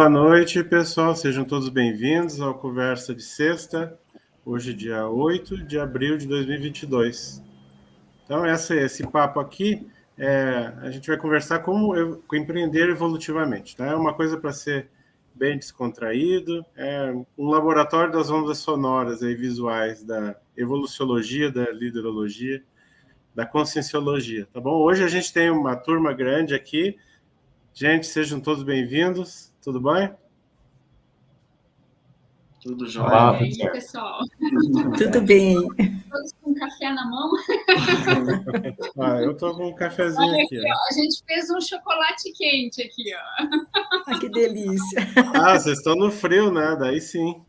Boa noite, pessoal. Sejam todos bem-vindos ao Conversa de Sexta, hoje dia 8 de abril de 2022. Então, esse papo aqui, a gente vai conversar como empreender evolutivamente. Tá? É uma coisa para ser bem descontraído, é um laboratório das ondas sonoras e visuais da evoluciologia, da liderologia, da conscienciologia, tá bom? Hoje a gente tem uma turma grande aqui. Gente, sejam todos bem-vindos. Tudo bem? Tudo jóia. E aí, pessoal? Tudo bem. Todos com café na mão? Eu estou com um cafezinho Olha aqui. Ó. A gente fez um chocolate quente aqui, ó. Que delícia. Vocês estão no frio, né? Daí sim.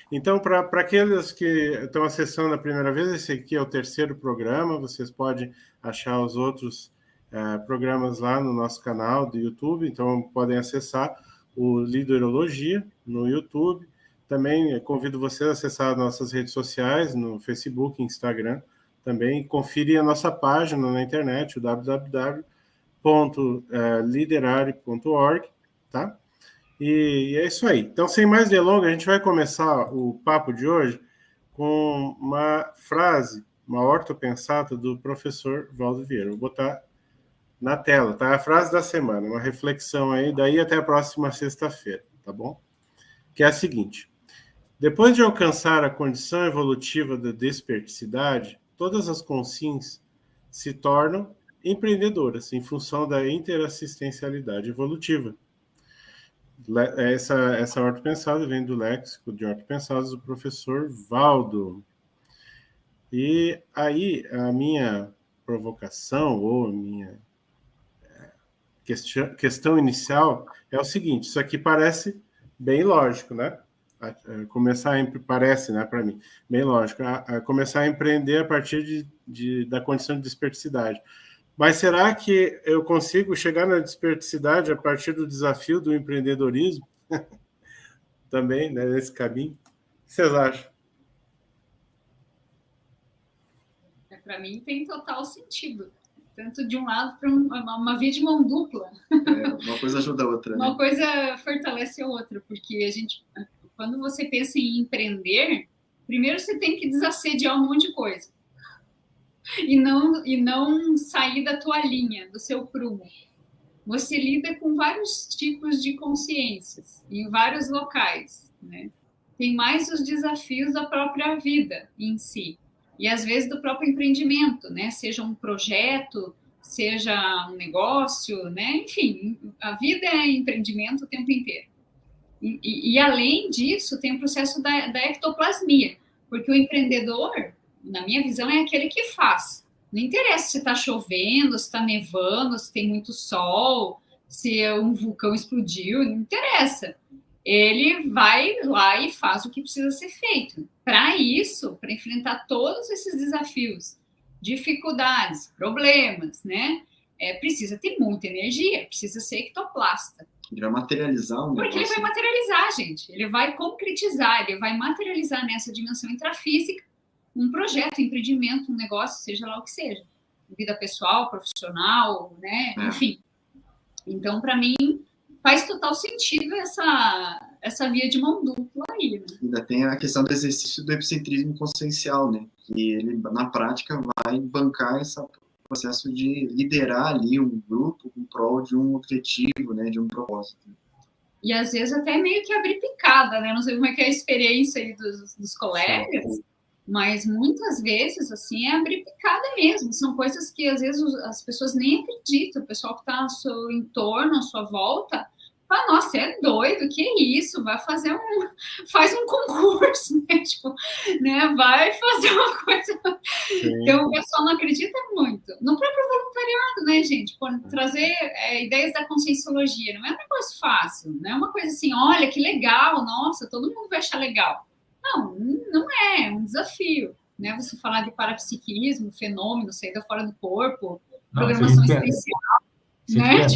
Então, para aqueles que estão acessando a primeira vez, esse aqui é o terceiro programa. Vocês podem achar os outros programas lá no nosso canal do YouTube. Então, podem acessar o Liderologia no YouTube. Também convido vocês a acessar nossas redes sociais, no Facebook, Instagram. Também conferir a nossa página na internet, o www.liderare.org, tá? E é isso aí. Então, sem mais delongas, a gente vai começar o papo de hoje com uma frase, uma ortopensata do professor Valdo Vieira. Vou botar na tela, tá? A frase da semana, uma reflexão aí, daí até a próxima sexta-feira, tá bom? Que é a seguinte: depois de alcançar a condição evolutiva da desperticidade, todas as consciências se tornam empreendedoras em função da interassistencialidade evolutiva. Essa ortopensada vem do léxico de ortopensadas do professor Valdo. E aí, a minha provocação, ou a minha questão inicial é o seguinte: isso aqui parece bem lógico, né? Parece, né, para mim, bem lógico, começar a empreender a partir da condição de desperticidade. Mas será que eu consigo chegar na desperticidade a partir do desafio do empreendedorismo? Também, né, nesse caminho? O que vocês acham? Para mim tem total sentido. Tanto de um lado para uma via de mão dupla. Uma coisa ajuda a outra. Uma coisa fortalece a outra, porque quando você pensa em empreender, primeiro você tem que desassediar um monte de coisa. E não sair da tua linha, do seu prumo. Você lida com vários tipos de consciências, em vários locais, né? Tem mais os desafios da própria vida em si. E às vezes do próprio empreendimento, né? Seja um projeto, seja um negócio, né? Enfim, a vida é empreendimento o tempo inteiro. E além disso, tem o processo da ectoplasmia, porque o empreendedor, na minha visão, é aquele que faz. Não interessa se está chovendo, se está nevando, se tem muito sol, se um vulcão explodiu, não interessa. Ele vai lá e faz o que precisa ser feito. Para isso, para enfrentar todos esses desafios, dificuldades, problemas, né? Precisa ter muita energia, precisa ser ectoplasta. Ele vai materializar um negócio. Porque ele vai materializar, gente. Ele vai concretizar, ele vai materializar nessa dimensão intrafísica um projeto, um empreendimento, um negócio, seja lá o que seja. Vida pessoal, profissional, né? Enfim. Então, para mim, faz total sentido essa via de mão dupla aí, né? Ainda tem a questão do exercício do epicentrismo consciencial, né? Que ele, na prática, vai bancar esse processo de liderar ali um grupo em prol de um objetivo, né? De um propósito. E, às vezes, até meio que abrir picada, né? Não sei como é que é a experiência aí dos colegas, sim, mas muitas vezes, assim, é abrir picada mesmo. São coisas que, às vezes, as pessoas nem acreditam. O pessoal que está ao seu entorno, à sua volta, fala: nossa, você é doido, que isso? Faz um concurso, né? Tipo, né? Vai fazer uma coisa. Sim. Então, o pessoal não acredita muito. No próprio voluntariado, né, gente? Trazer ideias da conscienciologia não é um negócio fácil, não é uma coisa assim: olha, que legal, nossa, todo mundo vai achar legal. Não é um desafio, né? Você falar de parapsiquismo, fenômeno, saída fora do corpo, programação especial, né?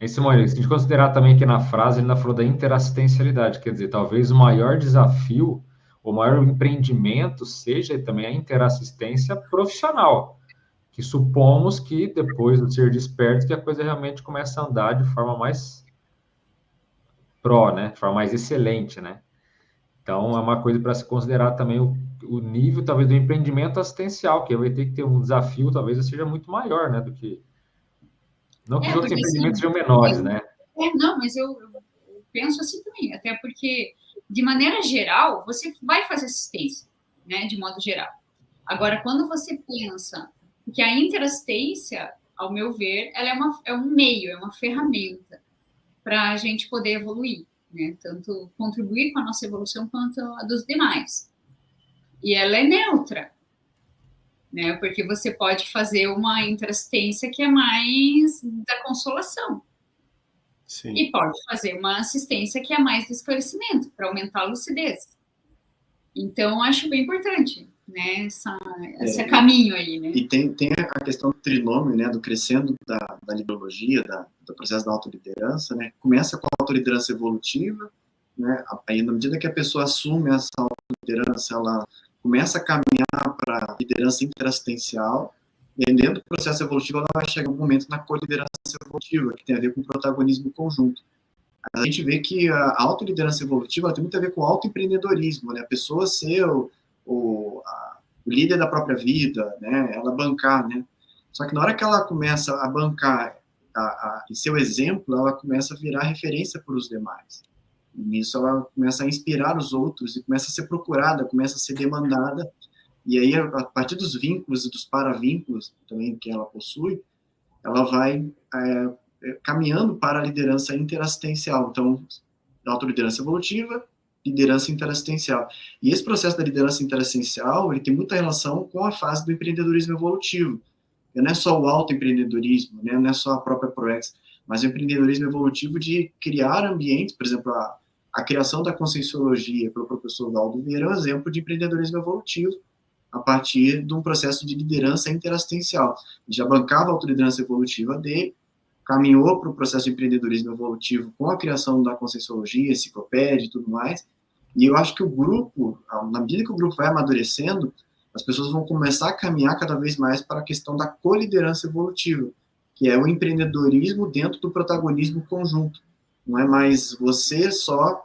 Simone, se a gente considerar também que na frase ele ainda falou da interassistencialidade, quer dizer, talvez o maior desafio, o maior empreendimento seja também a interassistência profissional, que supomos que depois do ser despertos que a coisa realmente começa a andar de forma mais né? De forma mais excelente, né? Então, é uma coisa para se considerar também o nível, talvez, do empreendimento assistencial, que vai ter que ter um desafio, talvez, seja muito maior, né? Do que... Não que os outros porque empreendimentos assim, sejam menores, né? não, mas eu penso assim também, até porque, de maneira geral, você vai fazer assistência, né? De modo geral. Agora, quando você pensa que a interassistência, ao meu ver, ela é um meio, é uma ferramenta para a gente poder evoluir, né? Tanto contribuir com a nossa evolução quanto a dos demais. E ela é neutra, né? Porque você pode fazer uma interassistência que é mais da consolação. Sim. E pode fazer uma assistência que é mais do esclarecimento, para aumentar a lucidez. Então, acho bem importante, né? Esse caminho aí, né? E tem a questão do trinômio, né? Do crescendo da liderologia, do processo da autoliderança, né? Começa com a autoliderança evolutiva, né? Aí, na medida que a pessoa assume essa autoliderança, ela começa a caminhar para a liderança interassistencial, e aí, dentro do processo evolutivo, ela vai chegar um momento na co-liderança evolutiva, que tem a ver com o protagonismo conjunto. A gente vê que a autoliderança evolutiva tem muito a ver com o autoempreendedorismo, né? A pessoa ser o líder da própria vida, né? Ela bancar, né? Só que na hora que ela começa a bancar e ser o exemplo, ela começa a virar referência para os demais. E nisso ela começa a inspirar os outros e começa a ser procurada, começa a ser demandada. E aí, a partir dos vínculos e dos paravínculos também que ela possui, ela vai caminhando para a liderança interassistencial. Então, autoliderança evolutiva, liderança interassistencial. E esse processo da liderança interassistencial, ele tem muita relação com a fase do empreendedorismo evolutivo. Não é só o autoempreendedorismo, né? Não é só a própria ProEx, mas o empreendedorismo evolutivo de criar ambientes, por exemplo, a criação da conscienciologia pelo professor Valdo Vieira é um exemplo de empreendedorismo evolutivo a partir de um processo de liderança interassistencial. Ele já bancava a autoliderança evolutiva dele, caminhou para o processo de empreendedorismo evolutivo com a criação da conscienciologia, enciclopédia e tudo mais, e eu acho que o grupo, na medida que o grupo vai amadurecendo, as pessoas vão começar a caminhar cada vez mais para a questão da coliderança evolutiva, que é o empreendedorismo dentro do protagonismo conjunto. Não é mais você só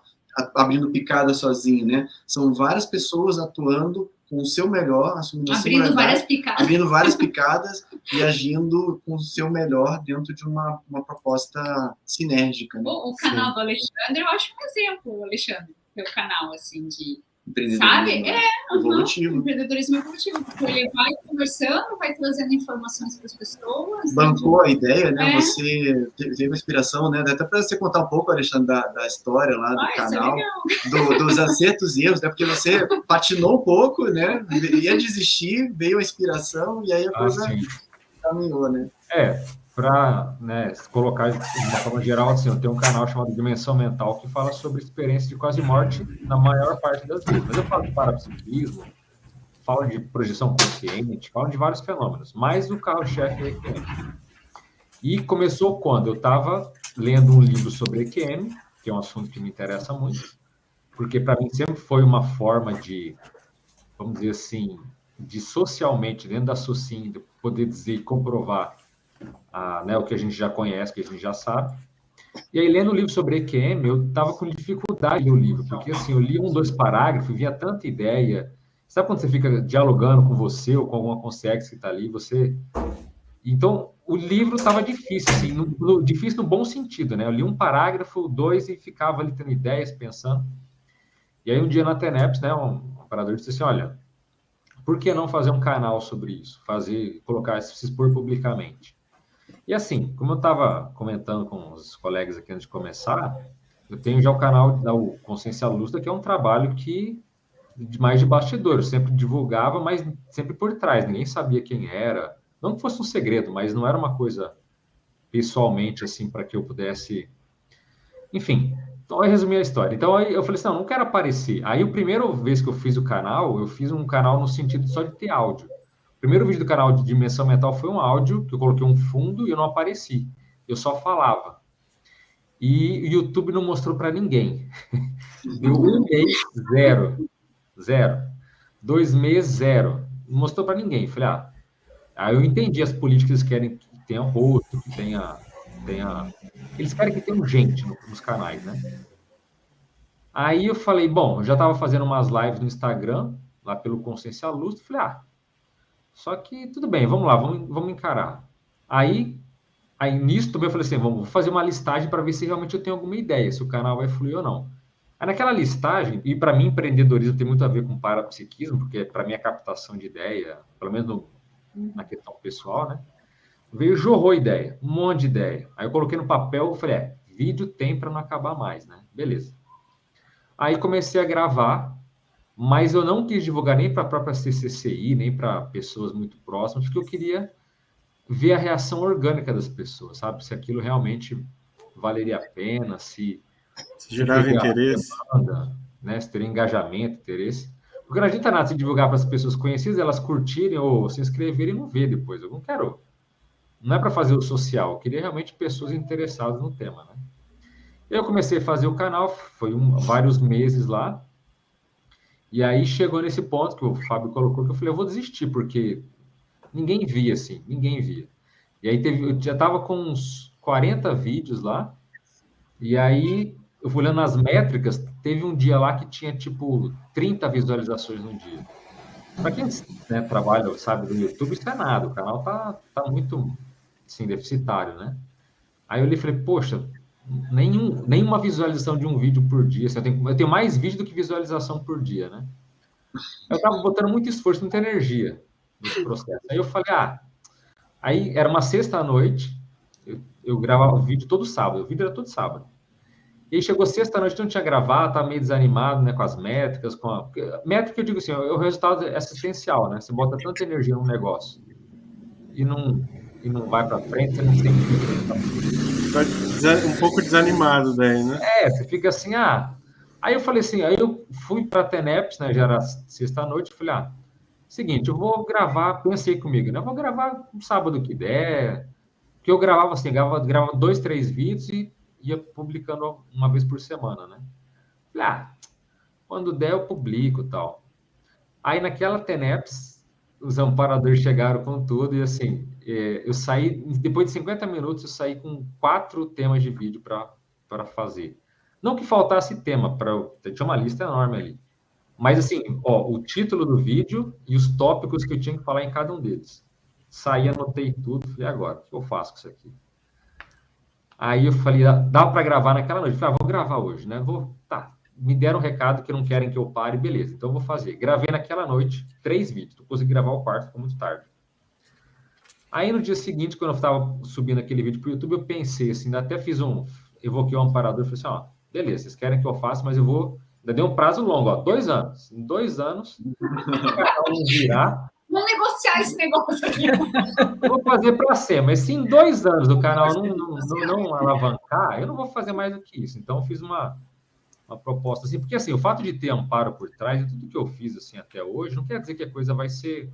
abrindo picada sozinho, né? São várias pessoas atuando com o seu melhor, assumindo abrindo várias picadas e agindo com o seu melhor dentro de uma proposta sinérgica. Né? O canal Sim. do Alexandre, eu acho um exemplo, Alexandre, teu canal, assim, de... Sabe? Evolutivo. Empreendedorismo evolutivo, porque ele vai conversando, vai trazendo informações para as pessoas. Bancou a ideia, né? Você teve uma inspiração, né? Até para você contar um pouco, Alexandre, da história lá do canal, dos acertos e erros, né? Porque você patinou um pouco, né? Ia desistir, veio a inspiração e aí a coisa caminhou, né? Para colocar de uma forma geral, assim, eu tenho um canal chamado Dimensão Mental que fala sobre experiência de quase morte na maior parte das vezes. Mas eu falo de parapsiquismo, falo de projeção consciente, falo de vários fenômenos, mas o carro-chefe é EQM. E começou quando eu estava lendo um livro sobre EQM, que é um assunto que me interessa muito, porque para mim sempre foi uma forma de, vamos dizer assim, de socialmente, dentro da SOCIM, de poder dizer e comprovar o que a gente já conhece, que a gente já sabe. E aí, lendo o livro sobre EQM, eu estava com dificuldade no livro, porque assim, eu li 1, 2 parágrafos, via tanta ideia. Sabe quando você fica dialogando com você ou com alguma consciência que está ali, você... Então, o livro estava difícil, assim, difícil no bom sentido, né? Eu li 1 parágrafo, 2 e ficava ali tendo ideias, pensando. E aí, um dia na TENEPS, né, um operador disse assim, olha, por que não fazer um canal sobre isso? Colocar, se expor publicamente. E assim, como eu estava comentando com os colegas aqui antes de começar, eu tenho já o canal da Consciência Lúcida, que é um trabalho mais de bastidor, eu sempre divulgava, mas sempre por trás, ninguém sabia quem era, não que fosse um segredo, mas não era uma coisa pessoalmente, assim, para que eu pudesse... Enfim, então eu resumi a história. Então aí eu falei assim, não quero aparecer. Aí a primeira vez que eu fiz o canal, eu fiz um canal no sentido só de ter áudio. O primeiro vídeo do canal de Dimensão Mental foi um áudio, que eu coloquei um fundo e eu não apareci. Eu só falava. E o YouTube não mostrou para ninguém. Deu 1 mês, 0. 2 meses, 0. Não mostrou para ninguém. Falei, Aí eu entendi as políticas que eles querem que tenha rosto, que tenha... Eles querem que tenha gente nos canais, né? Aí eu falei, bom, eu já estava fazendo umas lives no Instagram, lá pelo Consciência Lustro, falei, só que tudo bem, vamos lá, vamos encarar. Aí nisso também eu falei assim, vamos fazer uma listagem para ver se realmente eu tenho alguma ideia, se o canal vai fluir ou não. Aí naquela listagem, e para mim empreendedorismo tem muito a ver com parapsiquismo, porque para mim é captação de ideia, pelo menos na questão pessoal, né? Jorrou ideia, um monte de ideia. Aí eu coloquei no papel, falei, vídeo tem para não acabar mais, né? Beleza. Aí comecei a gravar, mas eu não quis divulgar nem para a própria CCCI, nem para pessoas muito próximas, porque eu queria ver a reação orgânica das pessoas, sabe? Se aquilo realmente valeria a pena, se gerava interesse, demanda, né? Se teria engajamento, interesse. Porque não adianta nada se divulgar para as pessoas conhecidas, elas curtirem ou se inscreverem e não ver depois. Eu não quero. Não é para fazer o social, eu queria realmente pessoas interessadas no tema, né? Eu comecei a fazer o canal, foi vários meses lá, e aí chegou nesse ponto que o Fábio colocou, que eu falei, eu vou desistir, porque ninguém via, assim, ninguém via. E aí eu já estava com uns 40 vídeos lá, e aí eu fui olhando as métricas, teve um dia lá que tinha, tipo, 30 visualizações no dia. Para quem, né, trabalha, sabe, do YouTube, isso é nada, o canal tá muito, assim, deficitário, né? Aí eu olhei e falei, poxa, nenhuma visualização de um vídeo por dia, assim, eu tenho mais vídeo do que visualização por dia, né? Eu estava botando muito esforço, muita energia nesse processo. Aí eu falei, aí era uma sexta-noite, eu gravava o vídeo todo sábado, o vídeo era todo sábado. E aí chegou sexta-noite, não tinha gravado, estava meio desanimado, né, com as métricas, métrica, eu digo assim, o resultado é assistencial, né? Você bota tanta energia num negócio e não vai para frente, você não tem um pouco desanimado daí, né? Você fica assim, Aí eu falei assim, aí eu fui para a Teneps, né, já era sexta-noite, falei, seguinte, eu vou gravar, pensei comigo, né, eu vou gravar um sábado que der, que eu gravava assim, gravava 2, 3 vídeos e ia publicando uma vez por semana, né. Falei, quando der eu publico e tal. Aí naquela Teneps, os amparadores chegaram com tudo e assim, eu saí, depois de 50 minutos, eu saí com 4 temas de vídeo para fazer. Não que faltasse tema, tinha uma lista enorme ali. Mas assim, o título do vídeo e os tópicos que eu tinha que falar em cada um deles. Saí, anotei tudo, falei, agora, o que eu faço com isso aqui? Aí eu falei, dá para gravar naquela noite? Falei, vou gravar hoje, né? Me deram um recado que não querem que eu pare, beleza, então eu vou fazer. Gravei naquela noite 3 vídeos, não consegui gravar o quarto, ficou muito tarde. Aí no dia seguinte, quando eu estava subindo aquele vídeo para o YouTube, eu pensei assim, até evoquei um amparador, falei assim, beleza, vocês querem que eu faça, mas eu vou, ainda dei um prazo longo, 2 anos. Em 2 anos, o canal não virar. Vamos negociar esse negócio aqui. Eu vou fazer para ser, mas se em 2 anos o canal não alavancar, eu não vou fazer mais do que isso. Então eu fiz uma proposta assim, porque assim, o fato de ter amparo por trás de tudo que eu fiz assim até hoje, não quer dizer que a coisa vai ser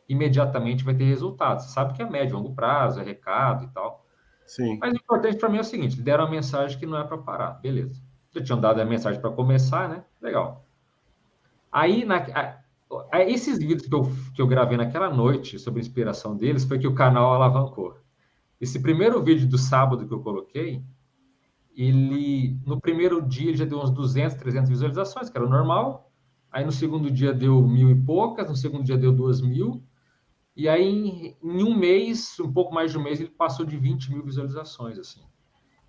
imediatamente vai ter resultado. Você sabe que é médio, longo prazo, é recado e tal. Sim. Mas o importante para mim é o seguinte, deram uma mensagem que não é para parar, beleza. Já tinham dado a mensagem para começar, né? Legal. Aí, esses vídeos que eu gravei naquela noite, sobre a inspiração deles, foi que o canal alavancou. Esse primeiro vídeo do sábado que eu coloquei, no primeiro dia ele já deu uns 200, 300 visualizações, que era o normal. Aí no segundo dia deu 1.000 e poucas, no segundo dia deu 2.000. E aí, em um mês, um pouco mais de um mês, ele passou de 20.000 visualizações, assim.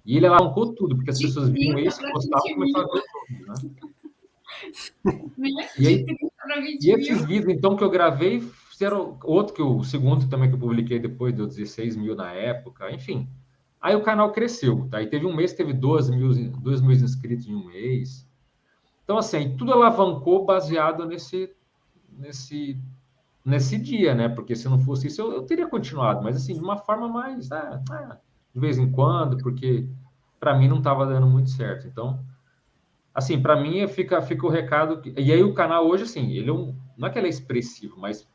E ele alavancou tudo, porque as pessoas viam isso, gostavam e começaram a ver tudo, né? E esses vídeos, então, que eu gravei, fizeram o segundo também que eu publiquei depois, deu 16.000 na época, enfim. Aí o canal cresceu, tá? E teve um mês que teve 2.000 inscritos em um mês. Então, assim, tudo alavancou baseado nesse dia, né? Porque se não fosse isso, eu teria continuado, mas assim, de uma forma mais, de vez em quando, porque para mim não estava dando muito certo. Então, assim, para mim fica o recado. E aí o canal hoje, assim, ele não é que ele é expressivo, mas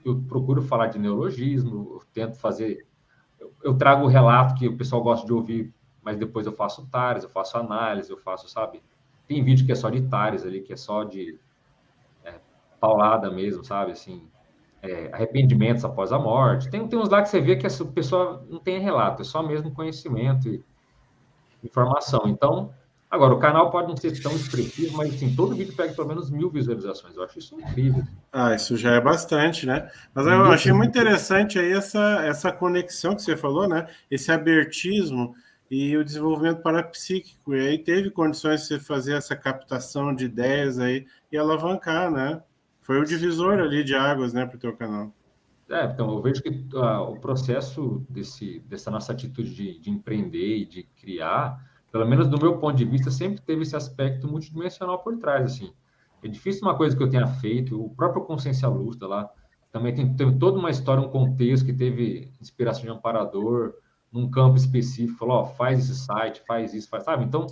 eu procuro falar de neologismo, eu tento fazer. Eu trago o relato que o pessoal gosta de ouvir, mas depois eu faço tares, eu faço análise, eu faço, sabe? Tem vídeo que é só de tares ali, que é só de paulada mesmo, sabe? Assim, arrependimentos após a morte. Tem uns lá que você vê que a pessoa não tem relato, é só mesmo conhecimento e informação. Então, agora, o canal pode não ser tão expressivo, mas assim, todo vídeo pega pelo menos 1.000 visualizações. Eu acho isso incrível. Isso já é bastante, né? Mas eu achei muito interessante aí essa conexão que você falou, né? Esse abertismo e o desenvolvimento parapsíquico. E aí teve condições de você fazer essa captação de ideias aí e alavancar, né? Foi o divisor ali de águas, né, para o teu canal. Então, eu vejo que o processo dessa nossa atitude de empreender e de criar, pelo menos do meu ponto de vista, sempre teve esse aspecto multidimensional por trás, assim. É difícil uma coisa que eu tenha feito, o próprio Consciência Lúcida lá, também teve toda uma história, um contexto que teve inspiração de amparador, num campo específico, falou, ó, faz esse site, faz isso, sabe? Então,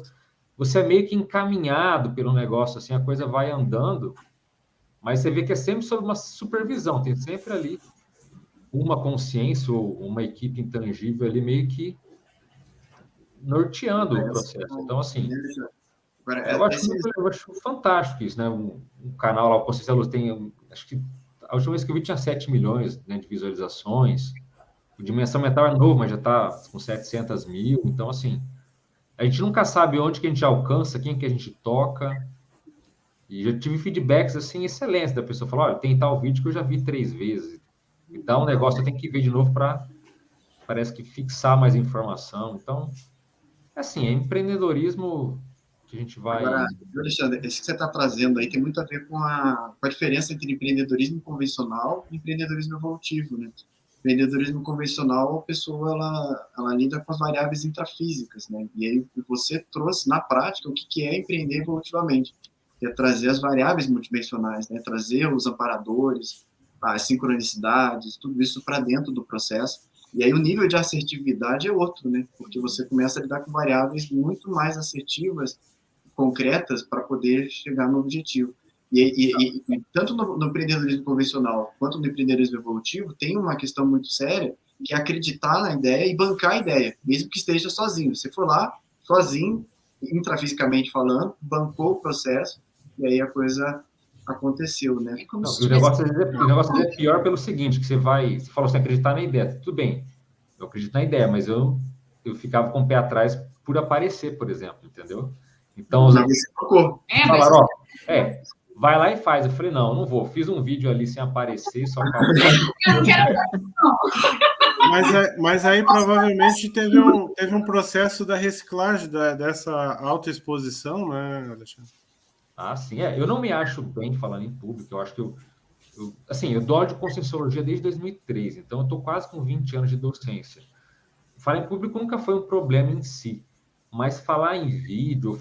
você é meio que encaminhado pelo negócio, assim, a coisa vai andando, mas você vê que é sempre sob uma supervisão, tem sempre ali uma consciência ou uma equipe intangível ali meio que norteando o processo. Então, assim, eu acho fantástico isso, né? Um canal lá, o Consciência Luz, tem, acho que a última vez que eu vi tinha 7 milhões, né, de visualizações. O Dimensão Mental é novo, mas já está com 700 mil. Então, assim, a gente nunca sabe onde que a gente alcança, quem que a gente toca. E já tive feedbacks, assim, excelentes da pessoa. Falar, olha, tem tal vídeo que eu já vi 3 vezes. E dá um negócio, eu tenho que ver de novo para, parece que, fixar mais informação. Então, assim, é empreendedorismo que a gente vai... Agora, Alexandre, esse que você está trazendo aí tem muito a ver com a diferença entre empreendedorismo convencional e empreendedorismo evolutivo, né? Empreendedorismo convencional, a pessoa, ela lida com as variáveis intrafísicas, né? E aí você trouxe, na prática, o que é empreender evolutivamente, que é trazer as variáveis multidimensionais, né? Trazer os amparadores, as sincronicidades, tudo isso para dentro do processo. E aí o nível de assertividade é outro, né? Porque você começa a lidar com variáveis muito mais assertivas, concretas, para poder chegar no objetivo. E tanto no empreendedorismo convencional quanto no empreendedorismo evolutivo, tem uma questão muito séria, que é acreditar na ideia e bancar a ideia, mesmo que esteja sozinho. Você for lá, sozinho, intrafisicamente falando, bancou o processo, e aí a coisa aconteceu, né? Não, o negócio é pior pelo seguinte, que você falou assim, acreditar na ideia. Tudo bem, eu acredito na ideia, mas eu ficava com o pé atrás por aparecer, por exemplo, entendeu? Então, os amigos falaram, vai lá e faz. Eu falei, não vou. Fiz um vídeo ali sem aparecer, só para... Eu quero... Mas aí provavelmente teve um processo da reciclagem dessa autoexposição, né, Alexandre? Ah, sim. Eu não me acho bem falando em público. Eu acho que eu dou aula de Conscienciologia desde 2013, então eu estou quase com 20 anos de docência. Falar em público nunca foi um problema em si, mas falar em vídeo,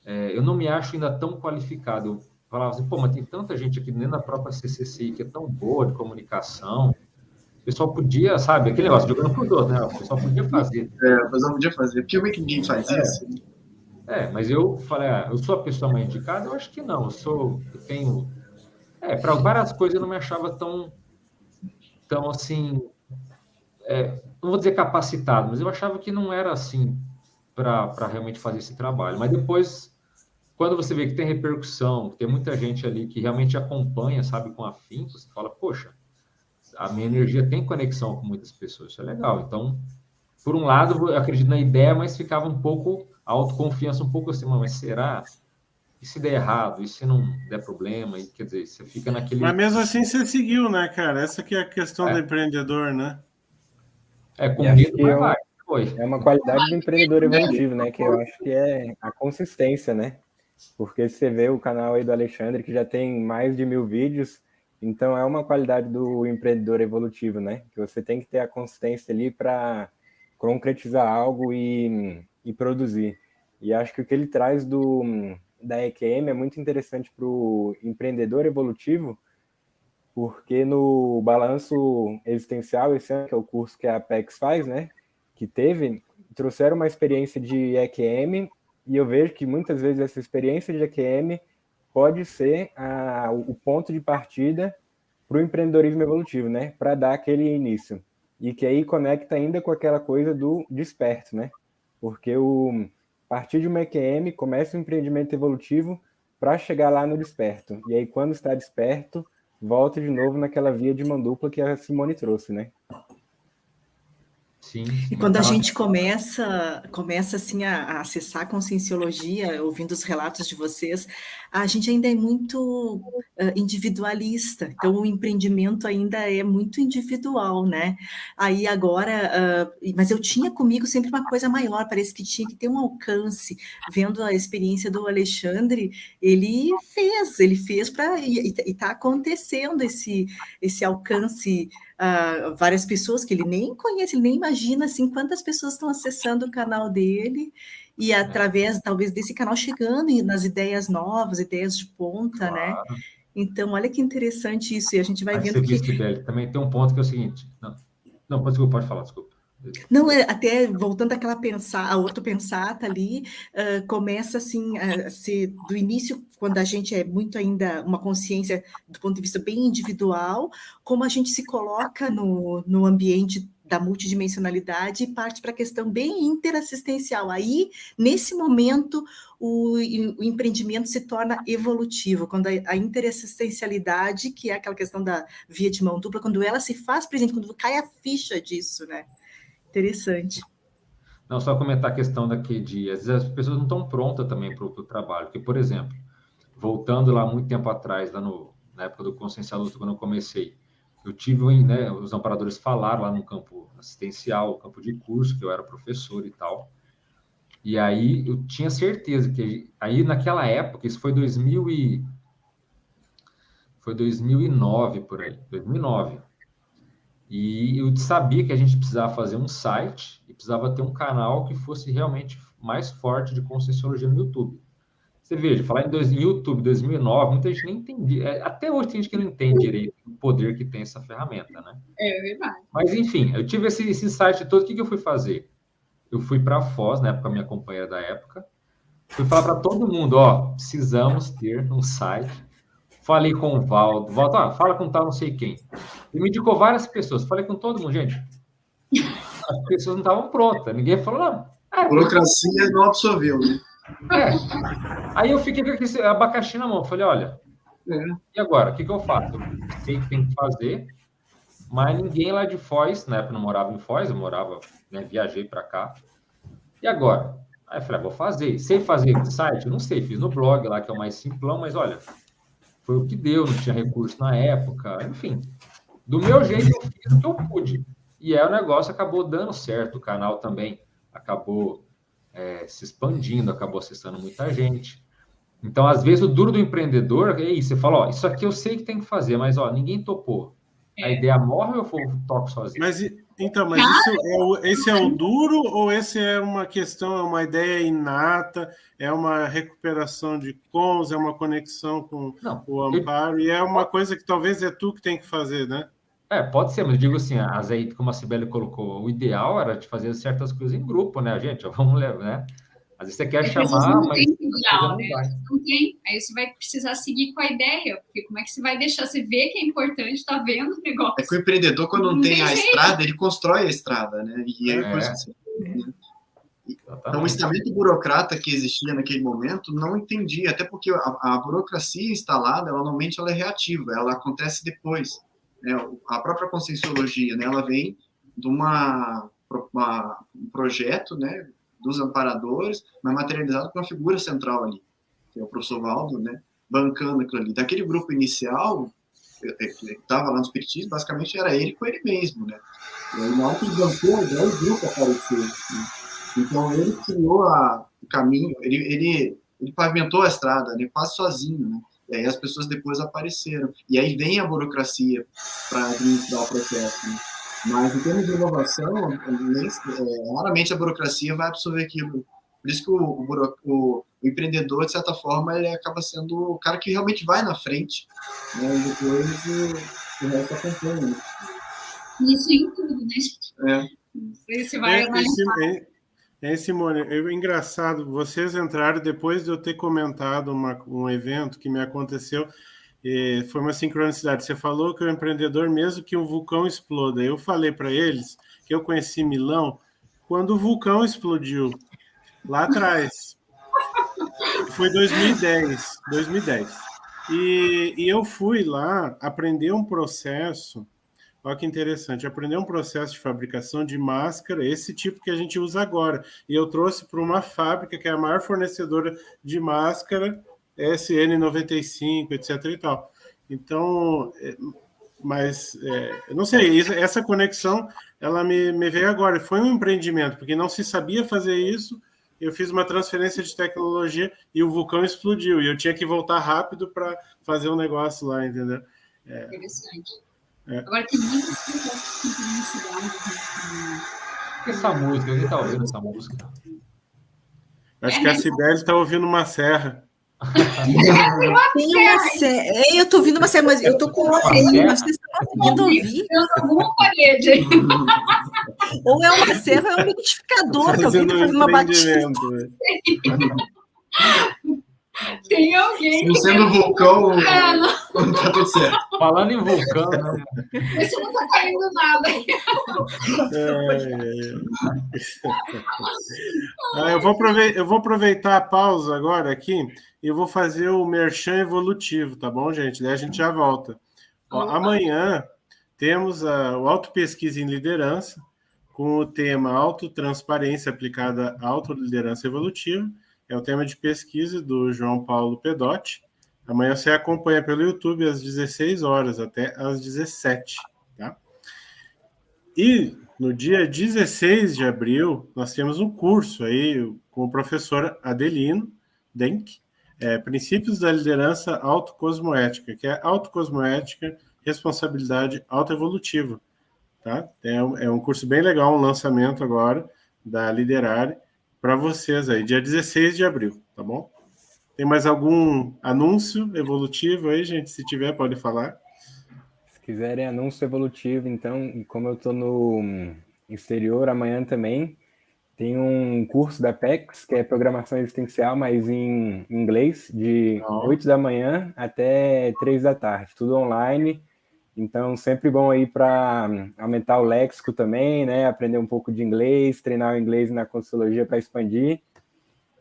eu não me acho ainda tão qualificado. Eu falava assim, pô, mas tem tanta gente aqui dentro da própria CCCI que é tão boa de comunicação. O pessoal podia, sabe, aquele negócio, jogando pro outro, né? O pessoal podia fazer. O pessoal podia fazer. Porque ninguém faz isso. Mas eu falei, eu sou a pessoa mais indicada? Eu acho que não. Eu tenho... para várias coisas eu não me achava tão assim... não vou dizer capacitado, mas eu achava que não era assim para realmente fazer esse trabalho. Mas depois, quando você vê que tem repercussão, que tem muita gente ali que realmente acompanha, sabe, com afinco, você fala, poxa, a minha energia tem conexão com muitas pessoas, isso é legal. Então, por um lado, eu acredito na ideia, mas ficava um pouco, a autoconfiança um pouco assim, mas será? E se der errado? E se não der problema? E, quer dizer, você fica naquele... Mas mesmo assim você seguiu, né, cara? Essa que é a questão do empreendedor, né? Com medo, mas vai. É uma qualidade do empreendedor evolutivo, né? Que eu acho que é a consistência, né? Porque você vê o canal aí do Alexandre, que já tem mais de 1.000 vídeos, então é uma qualidade do empreendedor evolutivo, né? Que você tem que ter a consistência ali para concretizar algo e produzir. E acho que o que ele traz da EQM é muito interessante para o empreendedor evolutivo, porque no balanço existencial, esse ano, que é o curso que a Apex faz, né? Que trouxeram uma experiência de EQM, e eu vejo que muitas vezes essa experiência de EQM pode ser o ponto de partida para o empreendedorismo evolutivo, né? Para dar aquele início. E que aí conecta ainda com aquela coisa do desperto, né? Porque a partir de uma EQM começa o empreendimento evolutivo para chegar lá no desperto. E aí, quando está desperto, volta de novo naquela via de mão dupla que a Simone trouxe, né? Sim. E quando a gente começa assim a acessar a conscienciologia, ouvindo os relatos de vocês, a gente ainda é muito individualista. Então o empreendimento ainda é muito individual, né? Aí agora, mas eu tinha comigo sempre uma coisa maior. Parece que tinha que ter um alcance. Vendo a experiência do Alexandre, ele fez para e está acontecendo esse alcance. Várias pessoas que ele nem conhece, ele nem imagina assim quantas pessoas estão acessando o canal dele e através talvez desse canal chegando nas ideias novas, ideias de ponta, claro, né? Então olha que interessante isso, e a gente vai vendo que Sibeli, também tem um ponto que é o seguinte, não, pode falar, desculpa. Não, até voltando àquela a ortopensata ali, começa assim a ser do início, quando a gente é muito ainda uma consciência do ponto de vista bem individual, como a gente se coloca no ambiente da multidimensionalidade e parte para a questão bem interassistencial. Aí, nesse momento, o empreendimento se torna evolutivo, quando a interassistencialidade, que é aquela questão da via de mão dupla, quando ela se faz presente, quando cai a ficha disso, né? Interessante. Não, só comentar a questão daqui de... Às vezes as pessoas não estão prontas também para o trabalho. Porque, por exemplo, voltando lá muito tempo atrás, lá na época do Consciencial Luta, quando eu comecei, eu tive, né, os amparadores falaram lá no campo assistencial, campo de curso, que eu era professor e tal. E aí eu tinha certeza que... Aí, naquela época, isso foi 2009, por aí. 2009. E eu sabia que a gente precisava fazer um site e precisava ter um canal que fosse realmente mais forte de conscienciologia no YouTube. Você veja, falar em YouTube 2009, muita gente nem entendia. Até hoje tem gente que não entende direito o poder que tem essa ferramenta, né? É verdade. Mas, enfim, eu tive esse site todo. O que eu fui fazer? Eu fui para a Foz, na época, minha companheira da época. Fui falar para todo mundo, precisamos ter um site. Falei com o Valdo, fala com tal não sei quem. Ele me indicou várias pessoas, falei com todo mundo, gente. As pessoas não estavam prontas, ninguém falou, não. A burocracia não absorveu, né? Aí eu fiquei com esse abacaxi na mão, falei, olha, e agora, o que eu faço? Eu sei que tem que fazer, mas ninguém lá de Foz, na época eu não morava em Foz, eu morava, né, viajei para cá. E agora? Aí eu falei, vou fazer. Sei fazer site? Eu não sei, fiz no blog lá, que é o mais simplão, mas olha... Foi o que deu, não tinha recurso na época, enfim. Do meu jeito, eu fiz o que eu pude. E aí o negócio acabou dando certo, o canal também acabou se expandindo, acabou acessando muita gente. Então, às vezes, o duro do empreendedor é isso, você fala, isso aqui eu sei que tem que fazer, mas ninguém topou. A ideia morre ou eu toco sozinho? Mas esse é o duro ou esse é uma questão, é uma ideia inata, é uma recuperação de cons, é uma conexão com o amparo, e é uma coisa que talvez é tu que tem que fazer, né? Pode ser, mas eu digo assim, como a Sibeli colocou, o ideal era de fazer certas coisas em grupo, né, gente? Vamos levar, né? Às vezes você quer chamar, não mas... Tem ideal, né? Não tem. Aí você vai precisar seguir com a ideia, porque como é que você vai deixar? Você vê que é importante, tá vendo o negócio. É que o empreendedor, quando não tem a estrada, ele constrói a estrada, né? E aí, por isso, então, o estamento burocrata que existia naquele momento não entendia, até porque a burocracia instalada, normalmente ela é reativa, ela acontece depois. Né? A própria conscienciologia, né? Ela vem de um projeto, né? Dos amparadores, mas materializado com uma figura central ali, que é o professor Valdo, né, bancando aquilo ali. Daquele grupo inicial, que estava lá no Espiritismo, basicamente era ele com ele mesmo, né. E aí, na hora que ele bancou, aí o grupo apareceu. Né? Então, ele criou o caminho, ele pavimentou a estrada, né, quase sozinho, né. E aí as pessoas depois apareceram. E aí vem a burocracia para administrar o processo, né. Mas, em termos de inovação, raramente a burocracia vai absorver aquilo. Por isso que o empreendedor, de certa forma, ele acaba sendo o cara que realmente vai na frente, né? E depois o resto acompanha. Né? Isso em tudo, né? Você vai Simone, engraçado, vocês entraram depois de eu ter comentado um evento que me aconteceu. Foi uma sincronicidade. Você falou que o empreendedor, mesmo que um vulcão exploda. Eu falei para eles que eu conheci Milão quando o vulcão explodiu, lá atrás. Foi 2010. E eu fui lá aprender um processo, olha que interessante, aprender um processo de fabricação de máscara, esse tipo que a gente usa agora. E eu trouxe para uma fábrica que é a maior fornecedora de máscara, SN95, etc. e tal. Então, mas eu não sei, essa conexão ela me veio agora. Foi um empreendimento, porque não se sabia fazer isso. Eu fiz uma transferência de tecnologia e o vulcão explodiu. E eu tinha que voltar rápido para fazer um negócio lá, entendeu? Interessante. Agora tem muitas coisas que Essa música, quem está ouvindo essa música? Acho que a Cibele está ouvindo uma serra. Tem uma serra. Eu estou ouvindo uma serra, mas eu estou com uma serra. Vocês estão conseguindo ouvir? Tem alguma parede aí. Ou é uma serra, ou é um liquidificador que alguém está fazendo uma batida. Tem alguém. Não sendo vulcão, não tá tudo certo. Falando em vulcão, né? Esse não tá caindo nada. Eu vou aproveitar a pausa agora aqui e eu vou fazer o merchan evolutivo, tá bom, gente? Daí a gente já volta. Amanhã temos o Autopesquisa em Liderança, com o tema Autotransparência aplicada à autoliderança evolutiva. É o tema de pesquisa do João Paulo Pedotti. Amanhã você acompanha pelo YouTube às 16 horas até às 17, tá? E no dia 16 de abril, nós temos um curso aí com o professor Adelino Denk, Princípios da Liderança Autocosmoética, que é autocosmoética, responsabilidade autoevolutiva, tá? É um curso bem legal, um lançamento agora da Liderare para vocês aí, dia 16 de abril, tá bom? Tem mais algum anúncio evolutivo aí, gente? Se tiver, pode falar. Se quiserem anúncio evolutivo, então, como eu estou no exterior amanhã também, tem um curso da Apex, que é Programação Existencial, mas em inglês, de 8 da manhã até 3 da tarde, tudo online. Então, sempre bom aí para aumentar o léxico também, né? Aprender um pouco de inglês, treinar o inglês na Consciologia para expandir.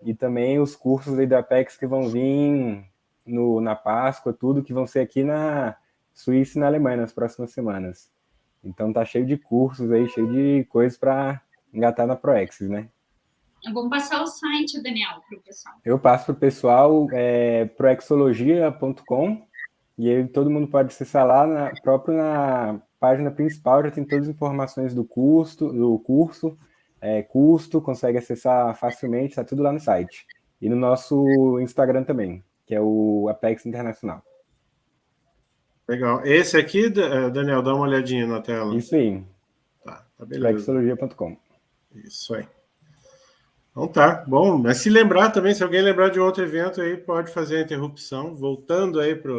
E também os cursos aí da Apex que vão vir na Páscoa, tudo, que vão ser aqui na Suíça e na Alemanha nas próximas semanas. Então, tá cheio de cursos aí, cheio de coisas para engatar na Proexis, né? Vamos passar o site, Daniel, para o pessoal. Eu passo para o pessoal, proexologia.com. E aí todo mundo pode acessar lá, na página principal, já tem todas as informações do curso, custo, consegue acessar facilmente, está tudo lá no site. E no nosso Instagram também, que é o Apex Internacional. Legal. Esse aqui, Daniel, dá uma olhadinha na tela. Isso aí. Tá beleza. Proexologia.com. Isso aí. Então tá, bom. Mas se lembrar também, se alguém lembrar de outro evento aí, pode fazer a interrupção, voltando aí para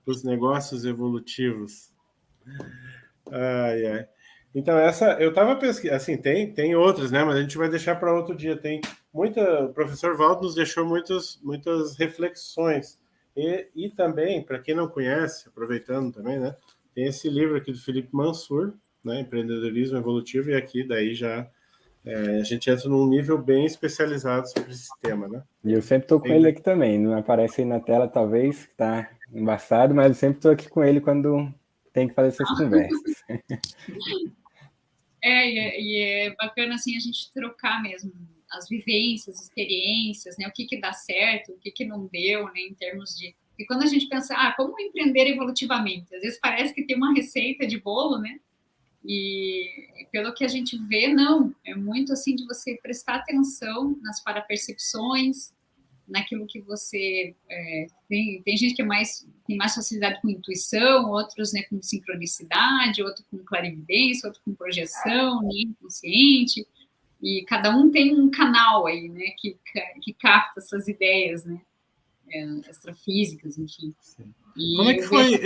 os negócios evolutivos. Ai, ai. Então, eu estava pesquisando, assim, tem outras, né? Mas a gente vai deixar para outro dia. O professor Valdo nos deixou muitas reflexões. E também, para quem não conhece, aproveitando também, né? Tem esse livro aqui do Felipe Mansur, né? Empreendedorismo Evolutivo, e aqui daí já a gente entra num nível bem especializado sobre esse tema, né? E eu sempre estou com ele aqui também. Não aparece aí na tela, talvez, que está embaçado, mas eu sempre estou aqui com ele quando tem que fazer essas conversas. E é bacana, assim, a gente trocar mesmo as vivências, experiências, né? O que dá certo, o que não deu, né? Em termos de... E quando a gente pensa, como empreender evolutivamente? Às vezes parece que tem uma receita de bolo, né? E pelo que a gente vê, não. É muito, assim, de você prestar atenção nas parapercepções, naquilo que você... tem gente que tem mais facilidade com intuição, outros, né, com sincronicidade, outro com clarividência, outro com projeção, né, inconsciente, e cada um tem um canal aí, né, que capta essas ideias, né, extrafísicas, enfim. Como é que foi...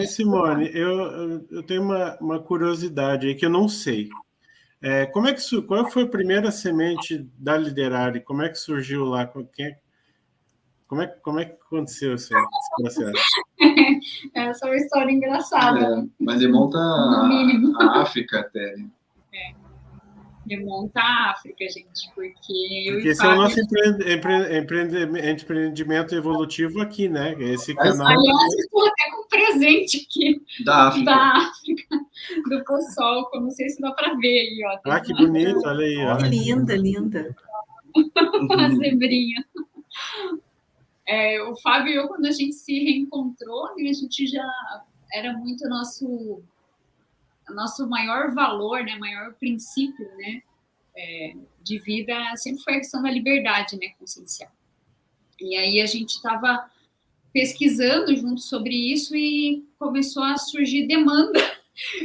Simone, eu tenho uma curiosidade aí que eu não sei. Qual foi a primeira semente da Liderare? Como é que surgiu lá? Como é que aconteceu esse processo? Essa é uma história engraçada. Mas remonta a África até. Remonta à África, gente, porque eu Porque e esse é o Fábio... nosso empreendimento evolutivo aqui, né? Esse canal. Aliás, estou até com um presente aqui Da África. da África, do Poçol, não sei se dá para ver aí, ó. Ah, que bonito, olha aí. Ó. Que linda, linda. A zebrinha. O Fábio e eu, quando a gente se reencontrou, né, a gente já era muito nosso maior valor, né, maior princípio, né, de vida, sempre foi a questão da liberdade, né, consciencial. E aí a gente estava pesquisando junto sobre isso e começou a surgir demanda,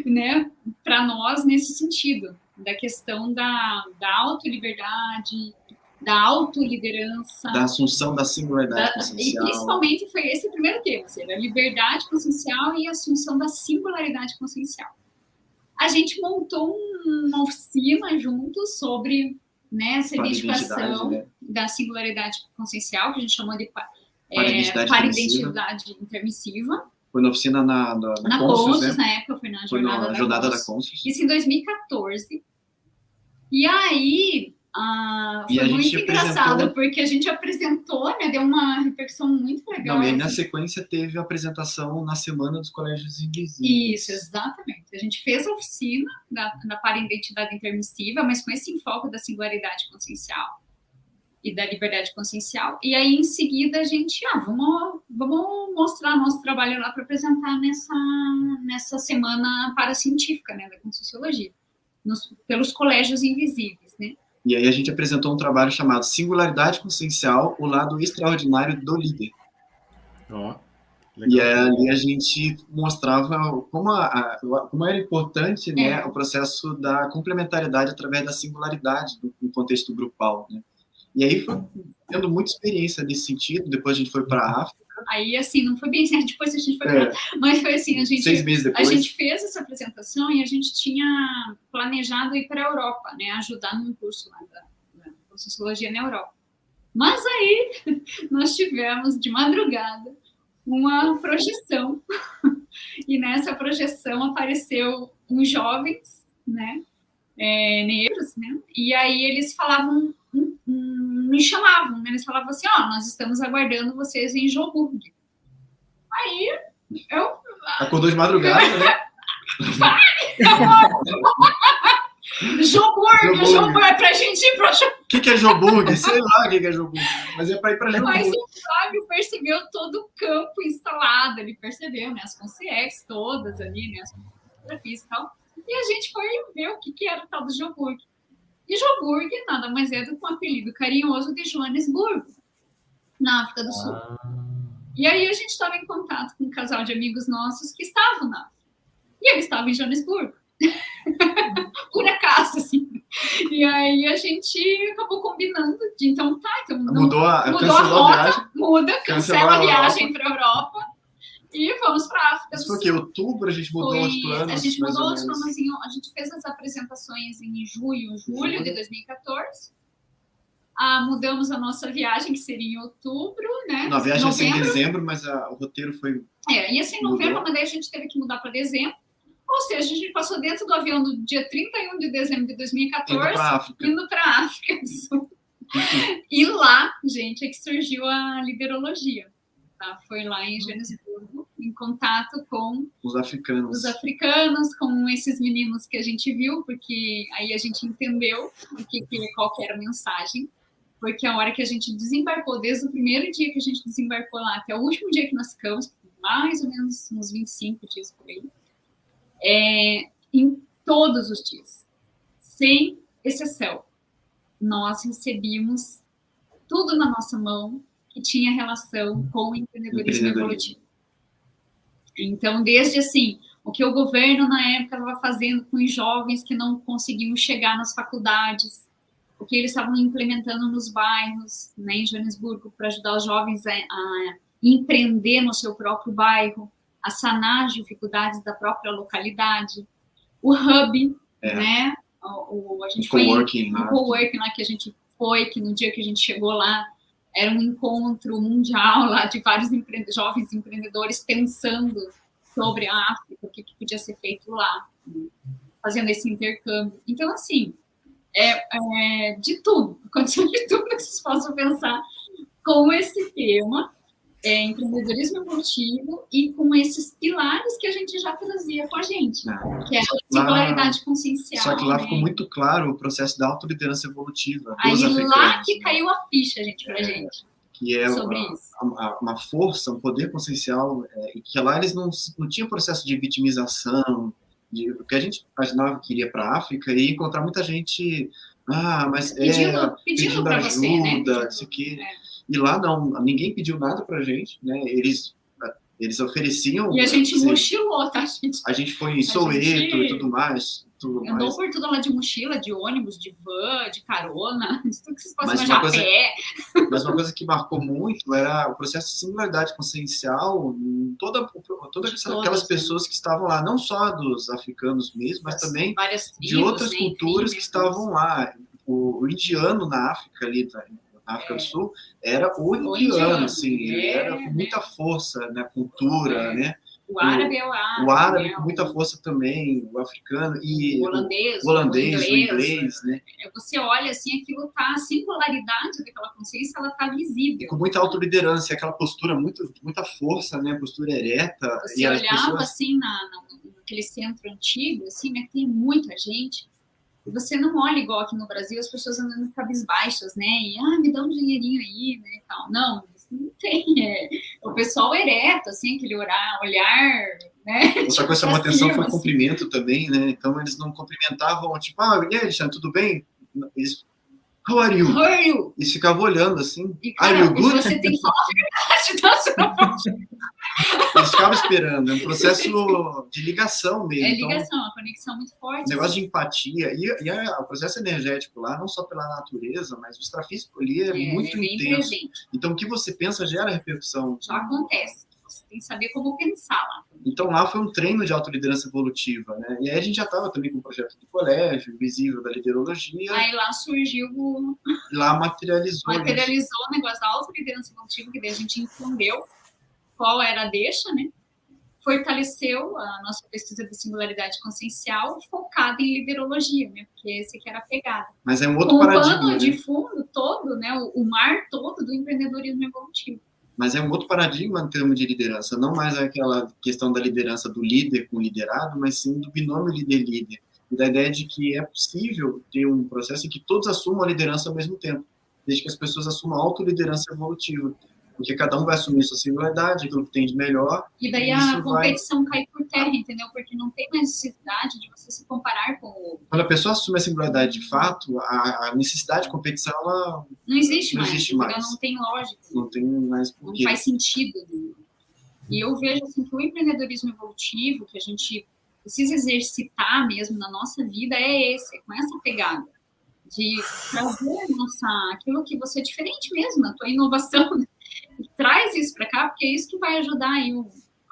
né, para nós nesse sentido, da questão da autoliberdade, da autoliderança, Da assunção da singularidade consciencial. E principalmente foi esse o primeiro tema, a liberdade consciencial e a assunção da singularidade consciencial. A gente montou uma oficina juntos sobre, né, essa identificação, né, da singularidade consciencial, que a gente chamou de para-identidade intermissiva. Foi na oficina na Conscius, né? Na época foi na jornada da Conscius. Isso em 2014. E aí... foi muito engraçado, porque a gente apresentou, né, deu uma repercussão muito legal. Não, e aí, na sequência teve a apresentação na Semana dos Colégios Invisíveis. Isso, exatamente. A gente fez a oficina da para-identidade intermissiva, mas com esse enfoque da singularidade consciencial e da liberdade consciencial. E aí, em seguida, a gente, vamos mostrar nosso trabalho lá para apresentar nessa semana paracientífica, né, da Conscienciologia, pelos Colégios Invisíveis, né? E aí a gente apresentou um trabalho chamado Singularidade Consciencial, o lado extraordinário do líder. E ali a gente mostrava como era importante, né, o processo da complementariedade através da singularidade no contexto grupal, né? E aí foi tendo muita experiência nesse sentido. Depois a gente foi para a África. Aí, assim, não foi bem assim, depois a gente foi para... Mas foi assim, 6 meses depois. A gente fez essa apresentação e a gente tinha planejado ir para a Europa, né, ajudar num curso lá da Conscienciologia na Europa. Mas aí nós tivemos, de madrugada, uma projeção. E nessa projeção apareceu uns jovens, né, negros, né, e aí eles falavam... me chamavam, né? Eles falavam assim, nós estamos aguardando vocês em Joburg. Aí, eu... Acordou de madrugada, né? Joburg, é pra gente ir pra Joburg. O que é Joburg? Sei lá o que é Joburg. Mas é pra ir pra Joburg. Mas o Fábio percebeu todo o campo instalado, ele percebeu, né? As consciências todas ali, né? As fotografias e tal. E a gente foi ver o que era o tal do Joburg. E Joburg nada mais é do que um apelido carinhoso de Joanesburgo, na África do Sul. E aí a gente estava em contato com um casal de amigos nossos que estavam na África. E eles estavam em Joanesburgo. Por acaso, assim. E aí a gente acabou combinando de, então mudou a rota, cancela a viagem para a Europa. E vamos para a África do Sul. Isso foi que outubro, a gente mudou os planos. A gente mudou os planos, a gente fez as apresentações em julho de 2014. Mudamos a nossa viagem, que seria em outubro, né? Não, a viagem ia ser em dezembro, mas o roteiro foi... ia ser em novembro, mas daí a gente teve que mudar para dezembro. Ou seja, a gente passou dentro do avião no dia 31 de dezembro de 2014, indo para a África do Sul. E lá, gente, é que surgiu a liderologia. Foi lá em Joanesburgo, em contato com os africanos, com esses meninos que a gente viu, porque aí a gente entendeu qual que era a mensagem, porque a hora que a gente desembarcou, desde o primeiro dia que a gente desembarcou lá até o último dia que nós ficamos, mais ou menos uns 25 dias por aí, em todos os dias, sem exceção, nós recebíamos tudo na nossa mão que tinha relação com o empreendedorismo evolutivo. Então, desde assim, o que o governo na época estava fazendo com os jovens que não conseguiam chegar nas faculdades, o que eles estavam implementando nos bairros, né, em Joanesburgo, para ajudar os jovens a empreender no seu próprio bairro, a sanar as dificuldades da própria localidade, o hub, né, a gente foi no coworking lá que a gente foi, que no dia que a gente chegou lá, era um encontro mundial lá de vários jovens empreendedores pensando sobre a África, o que podia ser feito lá, fazendo esse intercâmbio. Então, assim, De tudo, aconteceu de tudo que vocês possam pensar com esse tema, empreendedorismo evolutivo, e com esses pilares que a gente já trazia com a gente, que é a singularidade consciencial. Só que lá ficou muito claro o processo da autoliderança evolutiva. Aí lá que caiu a ficha, gente, pra gente. Que é sobre isso. Uma força, um poder consciencial, e que lá eles não tinham processo de vitimização, porque a gente imaginava que iria para a África e ia encontrar muita gente, mas pedindo pra ajuda, você, né? Isso aqui. E lá não, ninguém pediu nada pra gente, né? Eles ofereciam. E a gente mochilou, tá, gente? A gente foi em Soweto e tudo mais. Andou por tudo lá de mochila, de ônibus, de van, de carona, tudo que vocês possam imaginar, pé. Mas uma coisa que marcou muito era o processo de singularidade consciencial em todas aquelas pessoas que estavam lá, não só dos africanos mesmo, mas também de outras culturas que estavam lá. O indiano na África, ali na África do Sul, era o indiano, assim, ele era com muita força na cultura, né? O árabe é o árabe com muita força também, o africano e o holandês, o inglês, né? Você olha assim, aquilo tá, a singularidade daquela consciência, ela tá visível. Com muita autoliderança, aquela postura muita força, né? Postura ereta. Você olhava assim naquele centro antigo, assim, né? Tem muita gente. E você não olha igual aqui no Brasil, as pessoas andando cabisbaixas, né? E, me dá um dinheirinho aí, né? E tal. Não tem. O pessoal ereto, assim, aquele olhar, né? Outra coisa que chamou atenção foi o cumprimento também, né? Então, eles não cumprimentavam, tipo, e aí, Alexandre, tudo bem? Eles, how are you? How are you? E ficavam olhando, assim, e, cara, are you good? Você tem que falar a verdade, não, você não pode... Eles ficavam esperando, é um processo de ligação mesmo. Ligação, uma conexão muito forte. Negócio de empatia. E o processo energético lá, não só pela natureza, mas o extrafísico ali é muito intenso. Presente. Então, o que você pensa gera repercussão. Já acontece. Você tem que saber como pensar lá. Então, lá foi um treino de autoliderança evolutiva, né? E aí a gente já estava também com o projeto do colégio, visível da liderologia. Aí lá surgiu Lá materializou o negócio da autoliderança evolutiva, que daí a gente entendeu qual era a deixa, né? Fortaleceu a nossa pesquisa de singularidade consciencial focada em liderologia, né? Porque esse que era a pegada. Mas é um outro paradigma. O pano de fundo todo, né? O mar todo do empreendedorismo evolutivo. Mas é um outro paradigma em termos de liderança, não mais aquela questão da liderança do líder com o liderado, mas sim do binômio líder-líder. E da ideia de que é possível ter um processo em que todos assumam a liderança ao mesmo tempo, desde que as pessoas assumam a autoliderança evolutiva. Porque cada um vai assumir sua singularidade, aquilo que tem de melhor. E daí a competição cai por terra, entendeu? Porque não tem mais necessidade de você se comparar com o outro. Quando a pessoa assume a singularidade de fato, a necessidade de competição, ela não existe mais. Não tem lógica. Não tem mais porquê. Não faz sentido. E eu vejo assim, que o empreendedorismo evolutivo, que a gente precisa exercitar mesmo na nossa vida, é com essa pegada. De trazer aquilo que você é diferente mesmo, na tua inovação, né? Traz isso para cá, porque é isso que vai ajudar aí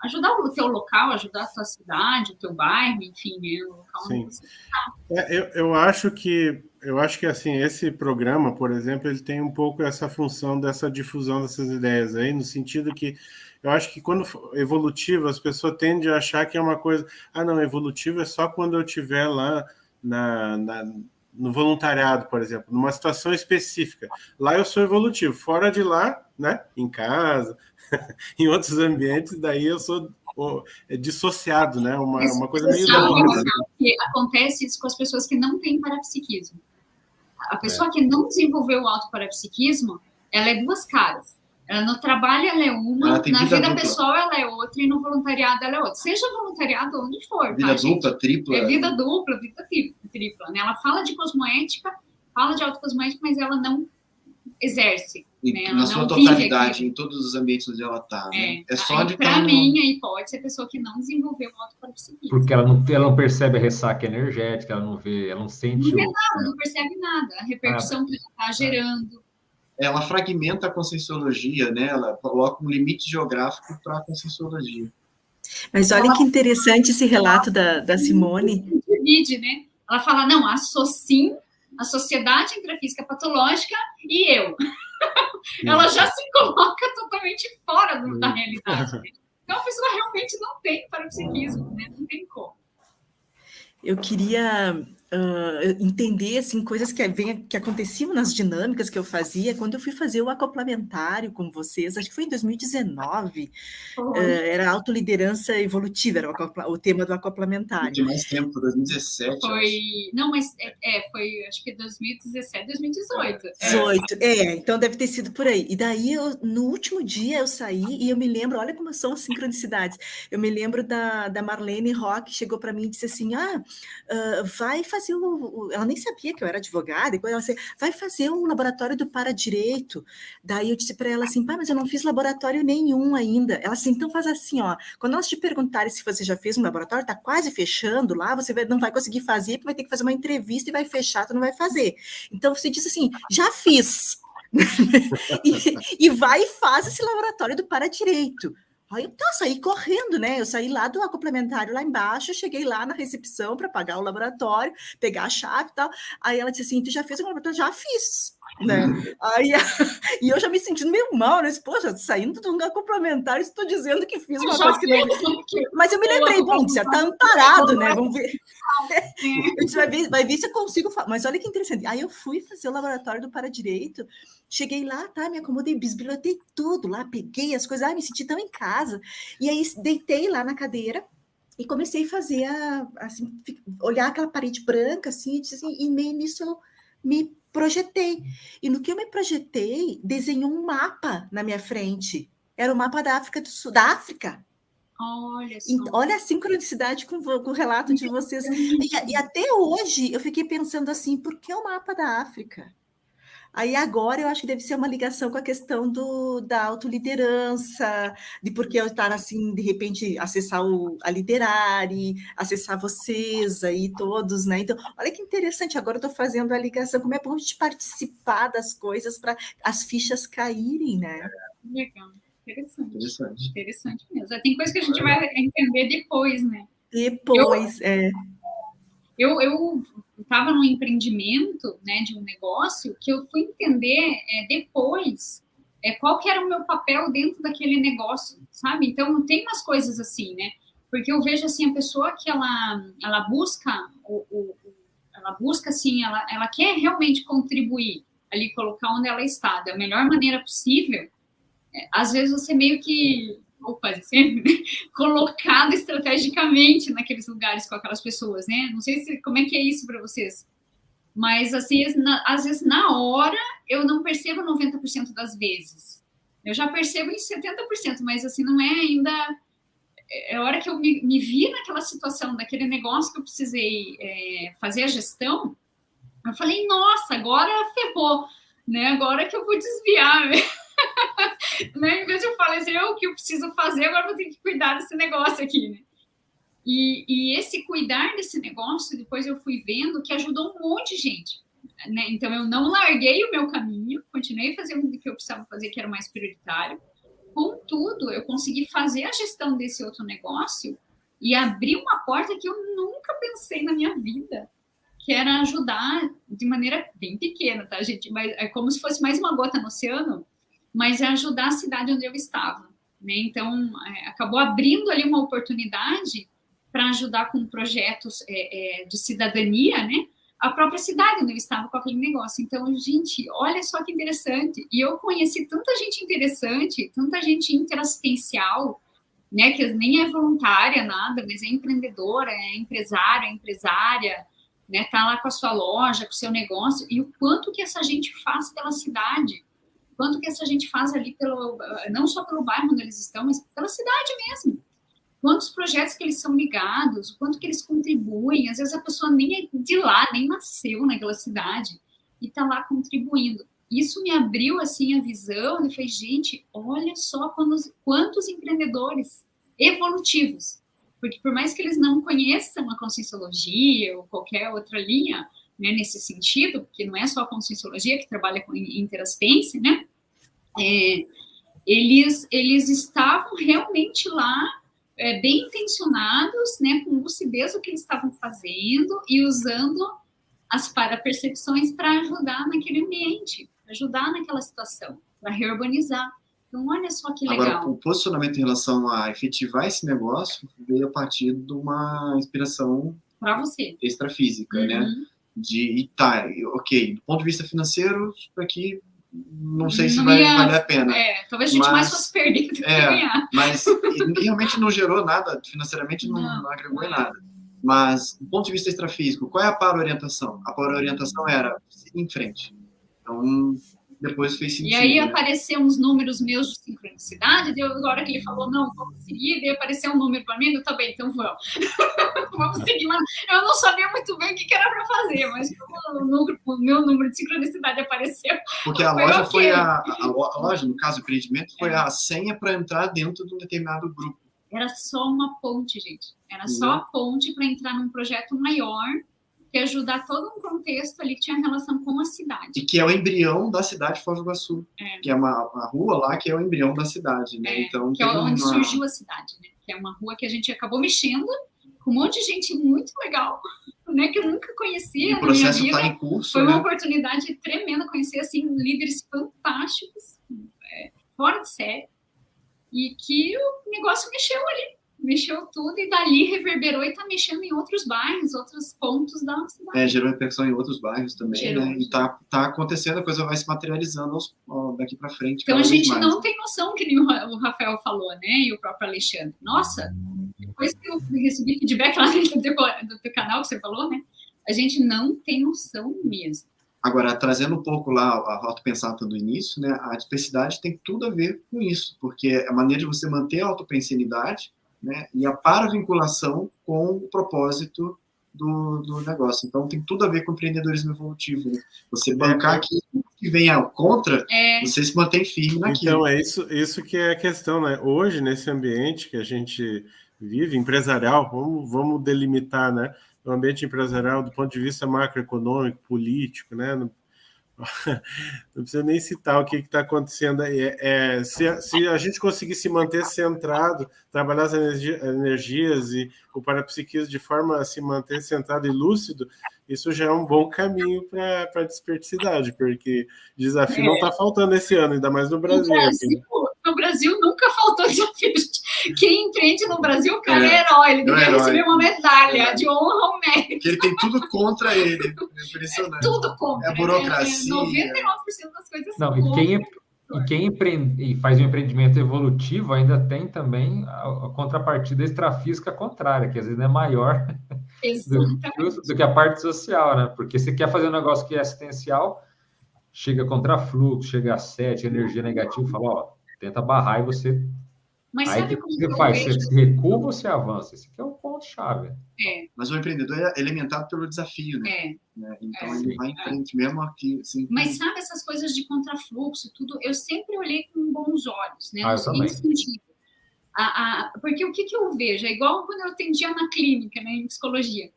ajudar o teu local, ajudar a tua cidade, o teu bairro, enfim, né, o local onde você está. Eu acho que assim, esse programa, por exemplo, ele tem um pouco essa função dessa difusão dessas ideias aí, no sentido que eu acho que quando evolutivo, as pessoas tendem a achar que é uma coisa, não, evolutivo é só quando eu estiver lá no voluntariado, por exemplo, numa situação específica. Lá eu sou evolutivo. Fora de lá, né, em casa, em outros ambientes, daí eu sou dissociado, né, uma coisa meio louca. Acontece isso com as pessoas que não têm parapsiquismo. A pessoa que não desenvolveu o autoparapsiquismo, ela é duas caras. Ela no trabalho ela é uma, na vida pessoal ela é outra e no voluntariado ela é outra. Seja voluntariado onde for. Vida dupla, tripla. É vida dupla, vida tripla. Né? Ela fala de cosmoética, fala de autocosmoética, mas ela não exerce. Né? Ela na sua totalidade, em todos os ambientes onde ela está. Né? É só de para mim, a hipótese é a pessoa que não desenvolveu o autoparapsiquismo. Porque ela não percebe a ressaca energética, ela não vê, ela não sente. Não vê nada, não percebe nada. A repercussão que ela está gerando. Ela fragmenta a conscienciologia, né? Ela coloca um limite geográfico para a conscienciologia. Mas olha que interessante esse relato da Simone. Divide, né? Ela fala, não, associe a sociedade intrafísica patológica e eu. Ela já se coloca totalmente fora da realidade. Né? Então a pessoa realmente não tem parapsiquismo, né? Não tem como. Eu queria entender assim, coisas que aconteciam nas dinâmicas que eu fazia quando eu fui fazer o acoplamentário com vocês, acho que foi em 2019, era autoliderança evolutiva, era o tema do acoplamentário. Tem mais tempo, 2017. Não, mas foi acho que 2017, 2018. 18, então deve ter sido por aí. E daí, no último dia, eu saí e eu me lembro, olha como são as sincronicidades, eu me lembro da Marlene Roque, chegou para mim e disse assim, vai fazer ela nem sabia que eu era advogada, e ela disse, vai fazer um laboratório do Paradireito. Daí eu disse para ela assim, mas eu não fiz laboratório nenhum ainda. Ela assim, então faz assim, quando elas te perguntarem se você já fez um laboratório, tá quase fechando lá, você não vai conseguir fazer, porque vai ter que fazer uma entrevista e vai fechar, tu não vai fazer. Então você diz assim, já fiz. e vai e faz esse laboratório do Paradireito. Aí eu saí correndo, né? Eu saí lá do acoplamentário lá embaixo, cheguei lá na recepção para pagar o laboratório, pegar a chave e tal. Aí ela disse assim: tu já fez o laboratório? Já fiz, né? Aí, e eu já me sentindo meio mal, né? Poxa, saindo de um acoplamentário, estou dizendo que fiz uma coisa que não. Mas eu me lembrei, bom, você está amparado, né? Vamos ver. A gente vai ver se eu consigo. Mas olha que interessante. Aí eu fui fazer o laboratório do Paradireito. Cheguei lá, me acomodei, bisbilhotei tudo lá, peguei as coisas, me senti tão em casa. E aí deitei lá na cadeira e comecei a fazer, assim, olhar aquela parede branca, assim, e, assim, e meio nisso eu me projetei. E no que eu me projetei, desenhou um mapa na minha frente. Era o mapa da África do Sul, da África. Olha a sincronicidade com o relato de vocês. E até hoje eu fiquei pensando assim, por que o mapa da África? Aí agora eu acho que deve ser uma ligação com a questão da autoliderança, de porque eu estar assim, de repente, acessar a Literari, acessar vocês aí todos, né? Então, olha que interessante, agora eu estou fazendo a ligação, como é bom a gente participar das coisas para as fichas caírem, né? Legal, interessante mesmo. Tem coisa que a gente vai entender depois, né? Depois, Eu estava num empreendimento, né, de um negócio, que eu fui entender depois qual que era o meu papel dentro daquele negócio, sabe? Então, tem umas coisas assim, né? Porque eu vejo, assim, a pessoa que ela busca, assim, ela quer realmente contribuir ali, colocar onde ela está, da melhor maneira possível. Às vezes você meio que... quase sempre, né? Colocado estrategicamente naqueles lugares com aquelas pessoas, né? Não sei como é que é isso para vocês, mas assim, às vezes na hora eu não percebo 90% das vezes. Eu já percebo em 70%, mas assim, não é ainda... É a hora que eu me vi naquela situação, daquele negócio que eu precisei fazer a gestão, eu falei, nossa, agora ferrou, né? Agora que eu vou desviar, né? Né? Em vez de eu falar assim, o que eu preciso fazer, agora eu vou ter que cuidar desse negócio aqui, né? E esse cuidar desse negócio, depois eu fui vendo que ajudou um monte de gente, né? Então eu não larguei o meu caminho, continuei fazendo o que eu precisava fazer, que era mais prioritário. Contudo, eu consegui fazer a gestão desse outro negócio e abrir uma porta que eu nunca pensei na minha vida, que era ajudar de maneira bem pequena, tá, gente? Mas é como se fosse mais uma gota no oceano, mas é ajudar a cidade onde eu estava, né? Então, acabou abrindo ali uma oportunidade para ajudar com projetos de cidadania, né? A própria cidade onde eu estava com aquele negócio. Então, gente, olha só que interessante. E eu conheci tanta gente interessante, tanta gente interassistencial, né? Que nem é voluntária, nada, mas é empreendedora, é empresária, né? Tá lá com a sua loja, com o seu negócio. E o quanto que essa gente faz pela cidade, quanto que essa gente faz ali, não só pelo bairro onde eles estão, mas pela cidade mesmo. Quantos projetos que eles são ligados, o quanto que eles contribuem. Às vezes a pessoa nem é de lá, nem nasceu naquela cidade, e está lá contribuindo. Isso me abriu, assim, a visão, e falei, gente, olha só quantos empreendedores evolutivos. Porque por mais que eles não conheçam a Conscienciologia ou qualquer outra linha, né, nesse sentido, porque não é só a Conscienciologia que trabalha com interassistência, né? Eles estavam realmente lá, bem intencionados, né, com lucidez do que eles estavam fazendo e usando as parapercepções para ajudar naquele ambiente, para ajudar naquela situação, para reurbanizar. Então, olha só que legal. Agora, o posicionamento em relação a efetivar esse negócio veio a partir de uma inspiração Para você. Extrafísica, né? Ok, do ponto de vista financeiro, isso aqui não sei se vai valer a pena. Talvez a gente mais fosse perder do que ganhar. Mas realmente não gerou nada, financeiramente não agregou em nada. Mas, do ponto de vista extrafísico, qual é a para-orientação? A para-orientação era em frente. Então, depois fez sentido. E aí apareceram uns números meus de sincronicidade, agora que ele falou, não, vamos seguir, daí apareceu um número para mim, tá bem, então vamos. Vamos seguir, mas eu não sabia muito bem o que era para fazer, mas o meu número de sincronicidade apareceu. Porque a loja foi a loja, no caso, o empreendimento, foi a senha para entrar dentro de um determinado grupo. Era só uma ponte, gente. Era só a ponte para entrar num projeto maior, que ajudar todo um contexto ali que tinha relação com a cidade. E que é o embrião da cidade de Foz do Iguaçu. Que é uma rua lá que é o embrião da cidade, né? Então, que é onde surgiu a cidade, né? Que é uma rua que a gente acabou mexendo com um monte de gente muito legal, né? Que eu nunca conhecia. O processo está em curso. Foi uma oportunidade tremenda conhecer, assim, líderes fantásticos, fora de série, e que o negócio mexeu tudo, e dali reverberou e está mexendo em outros bairros, outros pontos da cidade. Gerou repercussão em outros bairros também, né? E tá acontecendo, a coisa vai se materializando daqui para frente. Então a gente não tem noção, que nem o Rafael falou, né? E o próprio Alexandre. Nossa, depois que eu recebi feedback lá do teu canal que você falou, né? A gente não tem noção mesmo. Agora, trazendo um pouco lá a Rota Pensata do início, né? A dispersidade tem tudo a ver com isso, porque é a maneira de você manter a autopensenidade, né, e a paravinculação com o propósito do negócio. Então, tem tudo a ver com o empreendedorismo evolutivo. Né? Você bancar aquilo que venha contra, você se mantém firme naquilo. Então, é isso que é a questão, né? Hoje, nesse ambiente que a gente vive, empresarial, vamos delimitar, né? O ambiente empresarial do ponto de vista macroeconômico, político, né? Não precisa nem citar o que está acontecendo aí. Se a gente conseguir se manter centrado, trabalhar as energias e o parapsiquismo de forma a se manter centrado e lúcido, isso já é um bom caminho para a dispersidade, porque desafio não está faltando esse ano, ainda mais no Brasil. No Brasil nunca faltou desafio. Quem empreende no Brasil, o cara é herói, ele deveria receber uma medalha de honra ao mérito. Porque ele tem tudo contra ele, é impressionante. Tudo contra. É a burocracia. 99% das coisas não, contra. E quem faz um empreendimento evolutivo ainda tem também a contrapartida extrafísica contrária, que às vezes é maior do que a parte social, né? Porque você quer fazer um negócio que é assistencial, chega contra fluxo, chega a 7, energia negativa, fala, ó, tenta barrar e você... Mas aí sabe que como você faz? Você recua ou você avança? Esse aqui é o ponto-chave. Mas o empreendedor é alimentado pelo desafio, né? Então ele vai em frente, mesmo aqui. Assim, mas sabe essas coisas de contrafluxo, tudo? Eu sempre olhei com bons olhos, né? No seguinte sentido. Porque o que eu vejo? É igual quando eu atendia na clínica, né, em psicologia.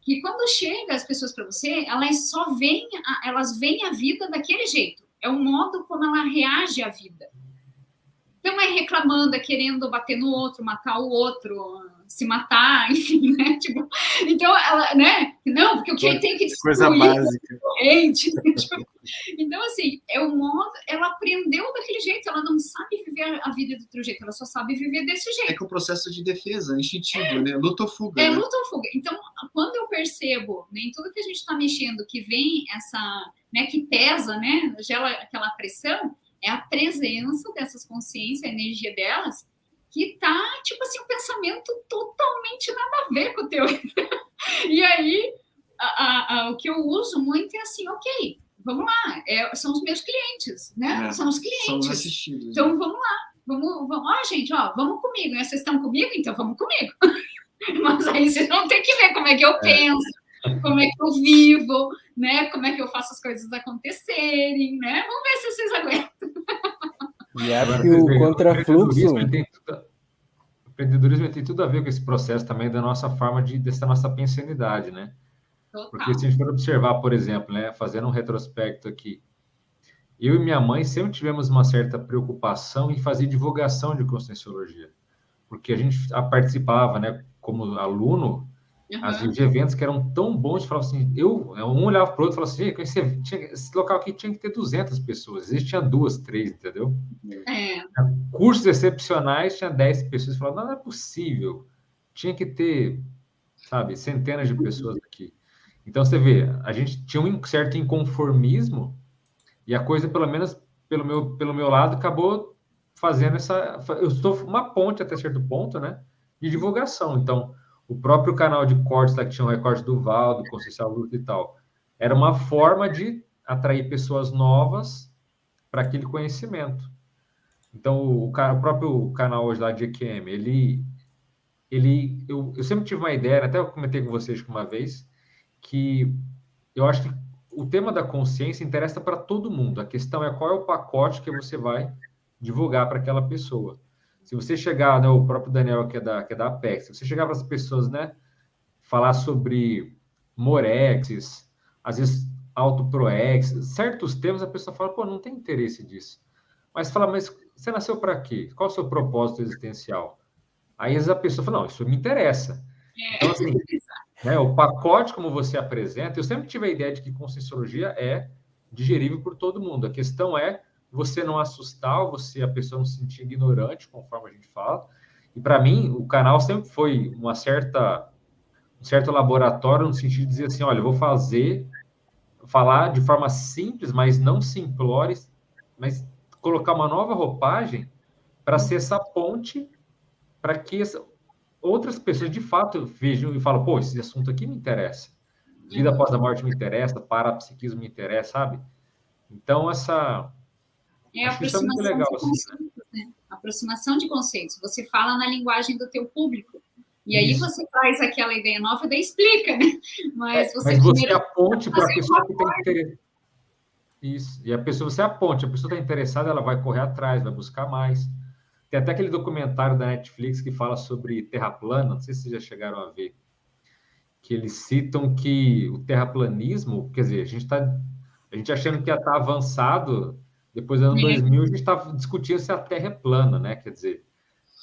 Que quando chega as pessoas para você, elas veem a vida daquele jeito. É o modo como ela reage à vida. Então, é reclamando, é querendo bater no outro, matar o outro, se matar, enfim, né? Tipo, então, ela, né? Não, porque o que tem que destruir coisa básica. Então, assim, é o modo... Ela aprendeu daquele jeito, ela não sabe viver a vida de outro jeito, ela só sabe viver desse jeito. É que o processo de defesa, instintivo, né? Luta ou fuga. É, luta ou fuga. Então, quando eu percebo, né, em tudo que a gente está mexendo, que vem essa... né, que pesa, né? Gela aquela pressão, é a presença dessas consciências, a energia delas, que tá, tipo assim, um pensamento totalmente nada a ver com o teu. E aí, o que eu uso muito é assim, ok, vamos lá, são os meus clientes, né? São os clientes. São assistidos. Então, vamos lá. Vamos, gente, vamos comigo. Vocês estão comigo? Então, vamos comigo. Mas aí vocês vão ter que ver como é que eu penso, como é que eu vivo, né? Como é que eu faço as coisas acontecerem, né? Vamos ver se vocês aguentam. E acho que o contrafluxo... O empreendedorismo tem tudo a ver com esse processo também da nossa forma dessa nossa pensanidade, né? Total. Porque se a gente for observar, por exemplo, né, fazendo um retrospecto aqui, eu e minha mãe sempre tivemos uma certa preocupação em fazer divulgação de conscienciologia, porque a gente participava, né, como aluno, às vezes de eventos que eram tão bons, falava assim, um olhava para o outro e falava assim, esse local aqui tinha que ter 200 pessoas, às vezes tinha 2, 3, entendeu? Cursos excepcionais, tinha 10 pessoas, falava, não é possível, tinha que ter sabe? Centenas de pessoas aqui. Então, você vê, a gente tinha um certo inconformismo e a coisa, pelo menos pelo meu lado, acabou fazendo eu estou uma ponte até certo ponto, né? De divulgação. Então, o próprio canal de cortes lá que tinha o recorte do Val, do Conceição Luta e tal, era uma forma de atrair pessoas novas para aquele conhecimento. Então, o próprio canal hoje lá de EQM, eu sempre tive uma ideia, até eu comentei com vocês uma vez, que eu acho que o tema da consciência interessa para todo mundo. A questão é qual é o pacote que você vai divulgar para aquela pessoa. Se você chegar, né, o próprio Daniel, que é da Apex, se você chegar para as pessoas, né, falar sobre Morexes, às vezes AutoProex, certos temas, a pessoa fala, pô, não tem interesse disso. Mas fala, mas você nasceu para quê? Qual é o seu propósito existencial? Aí às vezes a pessoa fala, não, isso me interessa. Então, assim, né, o pacote como você apresenta, eu sempre tive a ideia de que Conscienciologia é digerível por todo mundo. A questão é você não assustar, a pessoa não se sentir ignorante, conforme a gente fala. E para mim, o canal sempre foi um certo laboratório no sentido de dizer assim, olha, eu vou falar de forma simples, mas não simplórias, mas colocar uma nova roupagem para ser essa ponte para que outras pessoas de fato vejam e falam, pô, esse assunto aqui me interessa. Vida após a morte me interessa, parapsiquismo me interessa, sabe? Então, a acho que isso é muito legal. Assim, né? Aproximação de conceitos. Você fala na linguagem do teu público. E aí você traz aquela ideia nova e daí explica, né? Mas você aponte para a pessoa que tem interesse. Isso. E você aponte, a pessoa está interessada, ela vai correr atrás, vai buscar mais. Tem até aquele documentário da Netflix que fala sobre terra plana, não sei se vocês já chegaram a ver, que eles citam que o terraplanismo, quer dizer, a gente achando que ia estar avançado, depois do ano 2000, a gente estava discutindo se a Terra é plana, né? Quer dizer,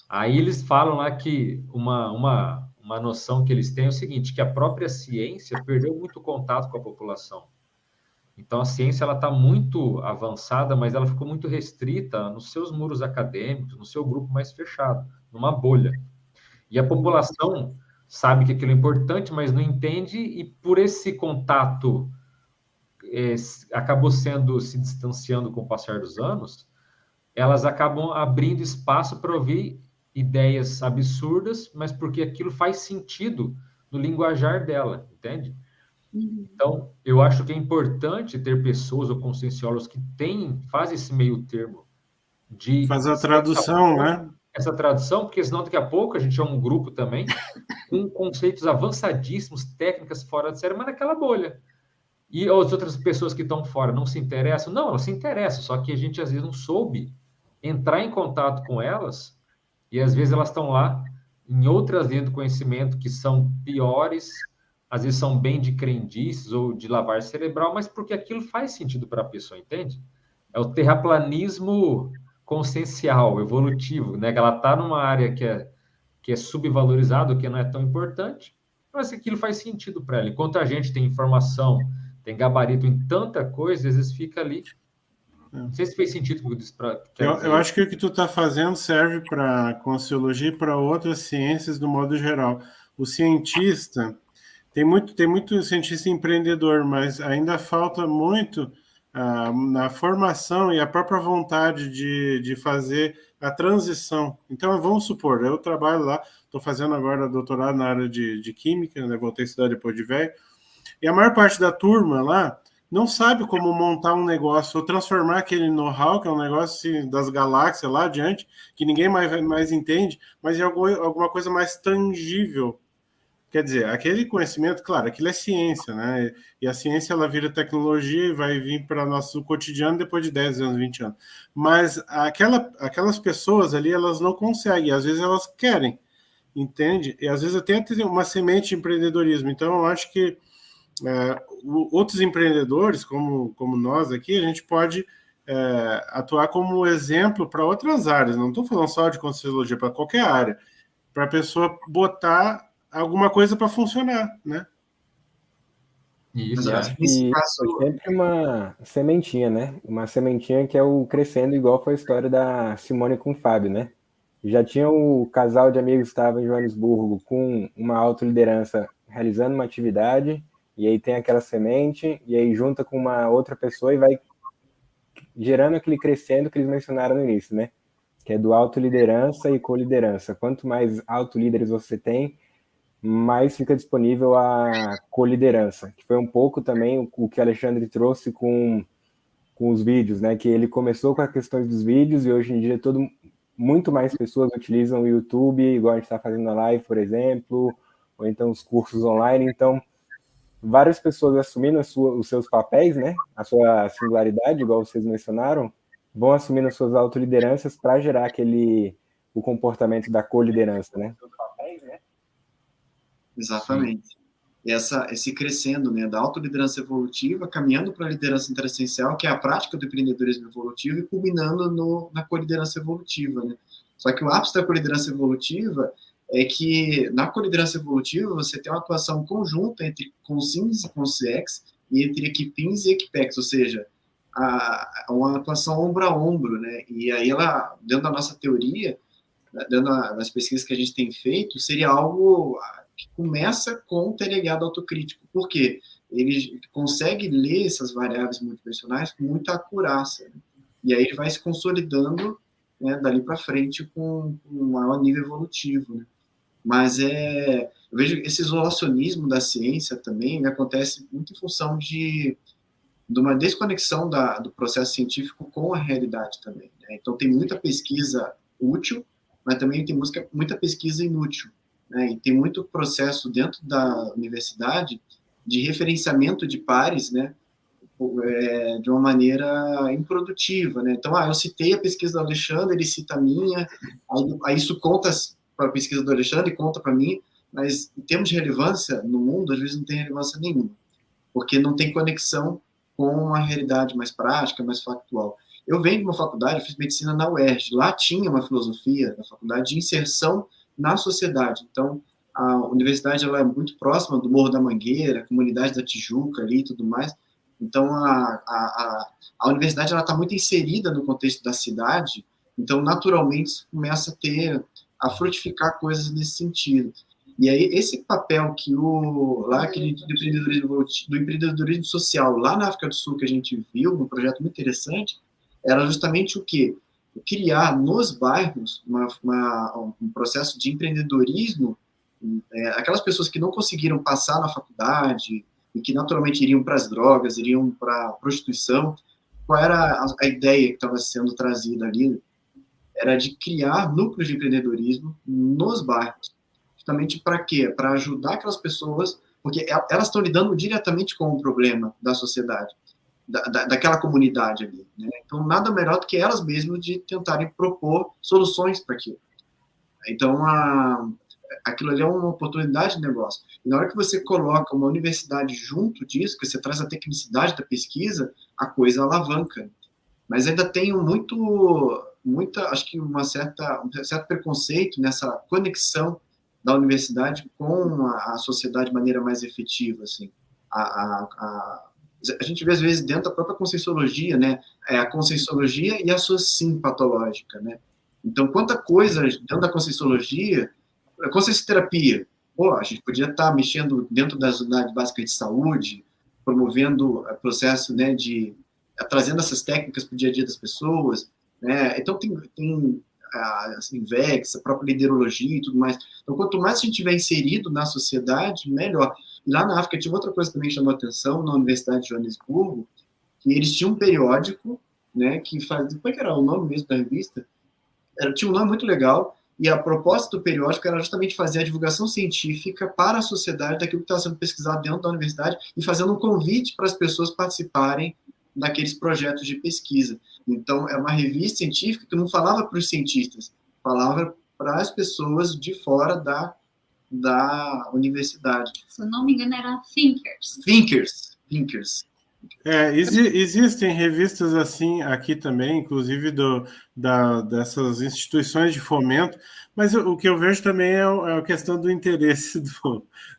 aí eles falam lá que uma noção que eles têm é o seguinte, que a própria ciência perdeu muito contato com a população. Então, a ciência ela está muito avançada, mas ela ficou muito restrita nos seus muros acadêmicos, no seu grupo mais fechado, numa bolha. E a população sabe que aquilo é importante, mas não entende, e por esse contato acabou se distanciando com o passar dos anos, elas acabam abrindo espaço para ouvir ideias absurdas, mas porque aquilo faz sentido no linguajar dela, entende? Então, eu acho que é importante ter pessoas ou conscienciólogos que fazem esse meio termo de... Faz a tradução, né? Essa tradução, porque senão daqui a pouco a gente é um grupo também com conceitos avançadíssimos, técnicas fora de série, mas naquela bolha. E as outras pessoas que estão fora não se interessam? Não, elas se interessam, só que a gente às vezes não soube entrar em contato com elas e às vezes elas estão lá em outras linhas do conhecimento que são piores, às vezes são bem de crendices ou de lavagem cerebral, mas porque aquilo faz sentido para a pessoa, entende? É o terraplanismo consciencial, evolutivo, né? Que ela está numa área que é subvalorizado, que não é tão importante, mas aquilo faz sentido para ela. Enquanto a gente tem informação, tem gabarito em tanta coisa, às vezes fica ali. Não sei se fez sentido o que eu disse para... Eu acho que o que tu está fazendo serve para a Conscienciologia e para outras ciências do modo geral. O cientista... Tem muito cientista empreendedor, mas ainda falta muito na formação e a própria vontade de fazer a transição. Então, vamos supor, eu trabalho lá, estou fazendo agora doutorado na área de Química, né, voltei a estudar depois de velho, e a maior parte da turma lá não sabe como montar um negócio ou transformar aquele know-how, que é um negócio assim, das galáxias lá adiante, que ninguém mais entende, mas é alguma coisa mais tangível. Quer dizer, aquele conhecimento, claro, aquilo é ciência, né? E a ciência, ela vira tecnologia e vai vir para nosso cotidiano depois de 10 anos, 20 anos. Mas aquelas pessoas ali, elas não conseguem, às vezes elas querem, entende? E às vezes até tem uma semente de empreendedorismo. Então, eu acho que outros empreendedores, como nós aqui, a gente pode atuar como exemplo para outras áreas. Não estou falando só de Conscienciologia, para qualquer área. Para a pessoa botar alguma coisa para funcionar, né? Isso, acho que foi sempre uma sementinha, né? Uma sementinha que é o crescendo, igual foi a história da Simone com o Fábio, né? Já tinha o casal de amigos que estava em Joanesburgo com uma autoliderança realizando uma atividade, e aí tem aquela semente, e aí junta com uma outra pessoa e vai gerando aquele crescendo que eles mencionaram no início, né? Que é do autoliderança e coliderança. Quanto mais autolíderes você tem, mais fica disponível a coliderança, que foi um pouco também o que o Alexandre trouxe com os vídeos, né? Que ele começou com as questões dos vídeos e hoje em dia muito mais pessoas utilizam o YouTube, igual a gente está fazendo a live, por exemplo, ou então os cursos online. Então, várias pessoas assumindo os seus papéis, né? A sua singularidade, igual vocês mencionaram, vão assumindo as suas autolideranças para gerar o comportamento da coliderança, né? Exatamente. Esse crescendo, né, da autoliderança evolutiva, caminhando para a liderança interessencial, que é a prática do empreendedorismo evolutivo, e culminando na coliderança evolutiva, né? Só que o ápice da coliderança evolutiva é que, na coliderança evolutiva, você tem uma atuação conjunta entre consins e consex, e entre equipins e equipex, ou seja, uma atuação ombro a ombro, né? E aí ela, dentro da nossa teoria, dentro das pesquisas que a gente tem feito, seria algo que começa com o teleguiado autocrítico. Por quê? Ele consegue ler essas variáveis multidimensionais com muita acurácia, né? E aí ele vai se consolidando, né, dali para frente com um maior nível evolutivo, né? Mas eu vejo esse isolacionismo da ciência também, né, acontece muito em função de uma desconexão do processo científico com a realidade também, né? Então tem muita pesquisa útil, mas também tem muita pesquisa inútil, né? E tem muito processo dentro da universidade de referenciamento de pares, né, de uma maneira improdutiva, né? Então, eu citei a pesquisa do Alexandre, ele cita a minha, aí isso conta para a pesquisa do Alexandre, conta para mim, mas em termos de relevância no mundo, às vezes não tem relevância nenhuma, porque não tem conexão com a realidade mais prática, mais factual. Eu venho de uma faculdade, eu fiz medicina na UERJ, lá tinha uma filosofia da faculdade de inserção na sociedade. Então, a universidade ela é muito próxima do Morro da Mangueira, comunidade da Tijuca ali e tudo mais. Então, a universidade está muito inserida no contexto da cidade, então, naturalmente, isso começa a frutificar coisas nesse sentido. E aí, esse papel que do empreendedorismo social lá na África do Sul, que a gente viu, um projeto muito interessante, era justamente o quê? Criar nos bairros um processo de empreendedorismo, aquelas pessoas que não conseguiram passar na faculdade e que naturalmente iriam para as drogas, iriam para a prostituição. Qual era a ideia que estava sendo trazida ali? Era de criar núcleos de empreendedorismo nos bairros. Justamente para quê? Para ajudar aquelas pessoas, porque elas estão lidando diretamente com o problema da sociedade, daquela comunidade ali, né? Então, nada melhor do que elas mesmas de tentarem propor soluções para aquilo. Então, aquilo ali é uma oportunidade de negócio. E na hora que você coloca uma universidade junto disso, que você traz a tecnicidade da pesquisa, a coisa alavanca. Mas ainda tem acho que um certo preconceito nessa conexão da universidade com a sociedade de maneira mais efetiva, assim. A gente vê, às vezes, dentro da própria conscienciologia, né, a conscienciologia e a sociologia patológica, né? Então, quanta coisa dentro da conscienciologia, a consciencioterapia, a gente podia estar mexendo dentro das unidades básicas de saúde, promovendo o processo, né, trazendo essas técnicas para o dia a dia das pessoas, né? Então, tem assim, VEX, a própria liderologia e tudo mais. Então, quanto mais a gente tiver inserido na sociedade, melhor. E lá na África, tinha outra coisa que também chamou a atenção, na Universidade de Joanesburgo, que eles tinham um periódico, né, que fazia... Como é que era o nome mesmo da revista? Tinha um nome muito legal, e a proposta do periódico era justamente fazer a divulgação científica para a sociedade daquilo que estava sendo pesquisado dentro da universidade e fazendo um convite para as pessoas participarem daqueles projetos de pesquisa. Então, é uma revista científica que não falava para os cientistas, falava para as pessoas de fora da universidade. Se eu não me engano, era Thinkers. Thinkers. Existem revistas assim aqui também, inclusive dessas instituições de fomento, mas o que eu vejo também é a questão do interesse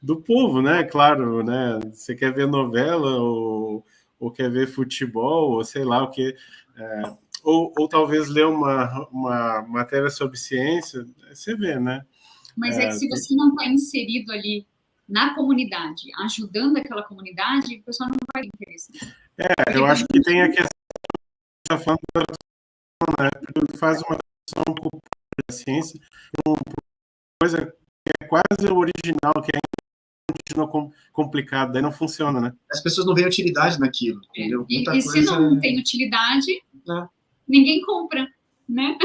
do povo, né? Claro, né? Você quer ver novela ou quer ver futebol, ou sei lá o que, ou talvez ler uma matéria sobre ciência, você vê, né? Mas é que se você não está inserido ali na comunidade, ajudando aquela comunidade, o pessoal não vai ter interesse. Eu acho que tem a questão que está falando da tradução, né? Porque faz uma tradução um pouco da ciência, uma coisa que é quase original, que continua complicado, daí não funciona, né? As pessoas não veem utilidade naquilo, entendeu? E se não tem utilidade, ninguém compra, né?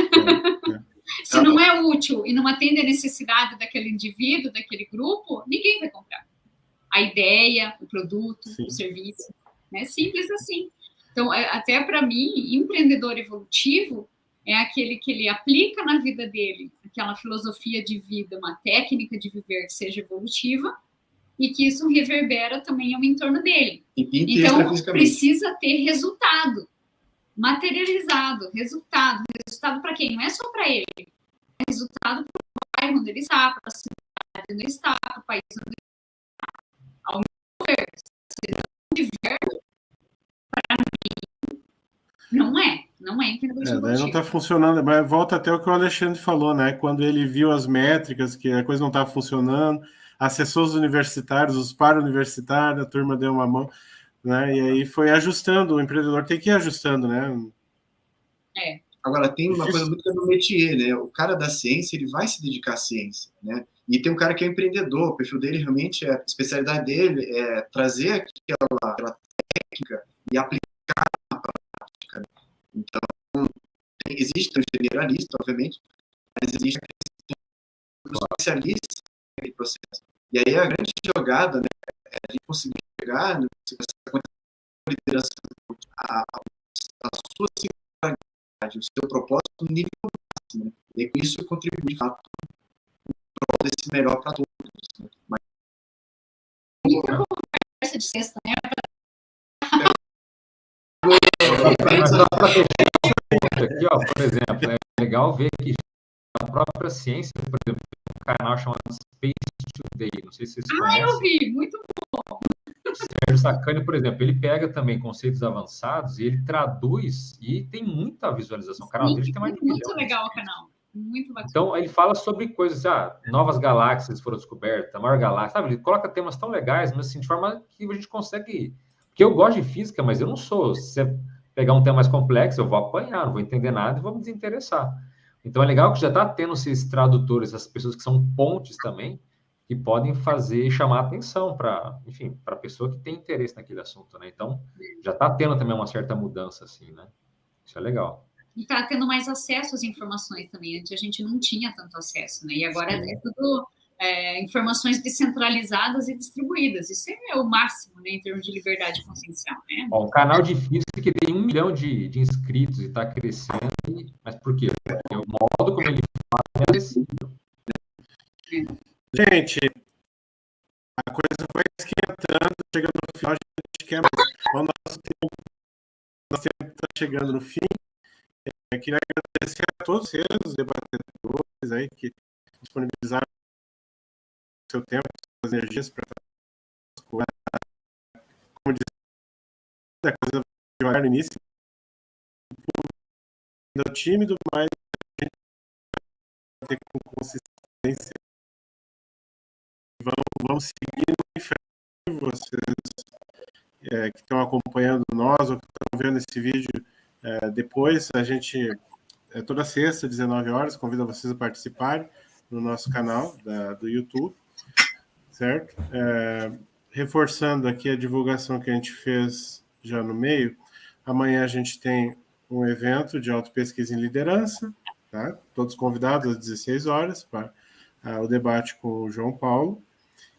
Se não é útil e não atende a necessidade daquele indivíduo, daquele grupo, ninguém vai comprar. A ideia, o produto, o serviço, né? Simples assim. Então, até para mim, empreendedor evolutivo é aquele que ele aplica na vida dele aquela filosofia de vida, uma técnica de viver que seja evolutiva, e que isso reverbera também ao entorno dele. Então, precisa ter resultado, materializado, resultado para quem? Não é só para ele, é resultado para o bairro onde ele está, para a cidade onde ele está, para o país onde ele está. Ao meu ver, se não tiver, para mim, não é empreendedorismo daí não está funcionando, mas volta até o que o Alexandre falou, né? Quando ele viu as métricas, que a coisa não estava funcionando, acessou os universitários, os para-universitários, a turma deu uma mão, né? E aí foi ajustando, o empreendedor tem que ir ajustando, né? Agora, tem uma coisa muito no métier, né? O cara da ciência, ele vai se dedicar à ciência, né? E tem um cara que é empreendedor, o perfil dele realmente, a especialidade dele é trazer aquela técnica e aplicar na prática. Então, existe um generalista, obviamente, mas existe um especialista naquele processo. E aí a grande jogada, né, é a gente conseguir chegar nessa liderança, a sua singularidade, o seu propósito no nível máximo, né? E com isso contribui, de fato, para desse melhor para todos. Né? Mas... Muita conversa de sexta, né? Aqui, ó, por exemplo, é legal ver que a própria ciência, por exemplo, tem um canal chamado Space Today, não sei se vocês conhecem. Eu vi, muito bom. O Sérgio Sacani, por exemplo, ele pega também conceitos avançados e ele traduz e tem muita visualização. O canal dele tem mais de 1 milhão. Muito legal o canal. Muito bacana. Então, ele fala sobre coisas, novas galáxias foram descobertas, a maior galáxia, sabe? Ele coloca temas tão legais, mas assim, de forma que a gente consegue... Porque eu gosto de física, mas eu não sou... Se você pegar um tema mais complexo, eu vou apanhar, não vou entender nada e vou me desinteressar. Então, é legal que já está tendo esses tradutores, essas pessoas que são pontes também, que podem chamar atenção para, enfim, para a pessoa que tem interesse naquele assunto, né? Então, já está tendo também uma certa mudança, assim, né? Isso é legal. E está tendo mais acesso às informações também. Antes a gente não tinha tanto acesso, né? E agora é tudo informações descentralizadas e distribuídas. Isso é o máximo, né, em termos de liberdade consciencial, né? Um canal de física que tem 1 milhão de inscritos e está crescendo, mas por quê? Porque o modo como ele fala é acessível. Gente, a coisa vai esquentando, chegando no final, a gente quer mais. O nosso tempo está chegando no fim. Queria agradecer a todos vocês, os debatedores aí, que disponibilizaram o seu tempo, suas energias para estar conosco. Como disse, a coisa vai devagar no início. Ainda tímido, mas a gente vai ter com consistência. Vamos seguindo em frente. Vocês que estão acompanhando nós ou que estão vendo esse vídeo depois, a gente, toda sexta, 19 horas, convido vocês a participarem no nosso canal do YouTube, certo? Reforçando aqui a divulgação que a gente fez já no meio, amanhã a gente tem um evento de autopesquisa em liderança, tá? Todos convidados às 16 horas para o debate com o João Paulo.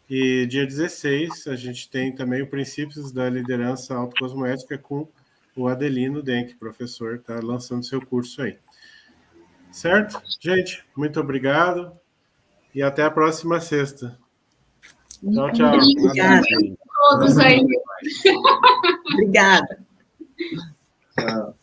E dia 16 a gente tem também o Princípios da Liderança Autocosmoética com o Adelino Denk, professor, está lançando seu curso aí. Certo? Gente, muito obrigado e até a próxima sexta. Tchau, tchau. Obrigada. Todos aí. Obrigada. Tchau.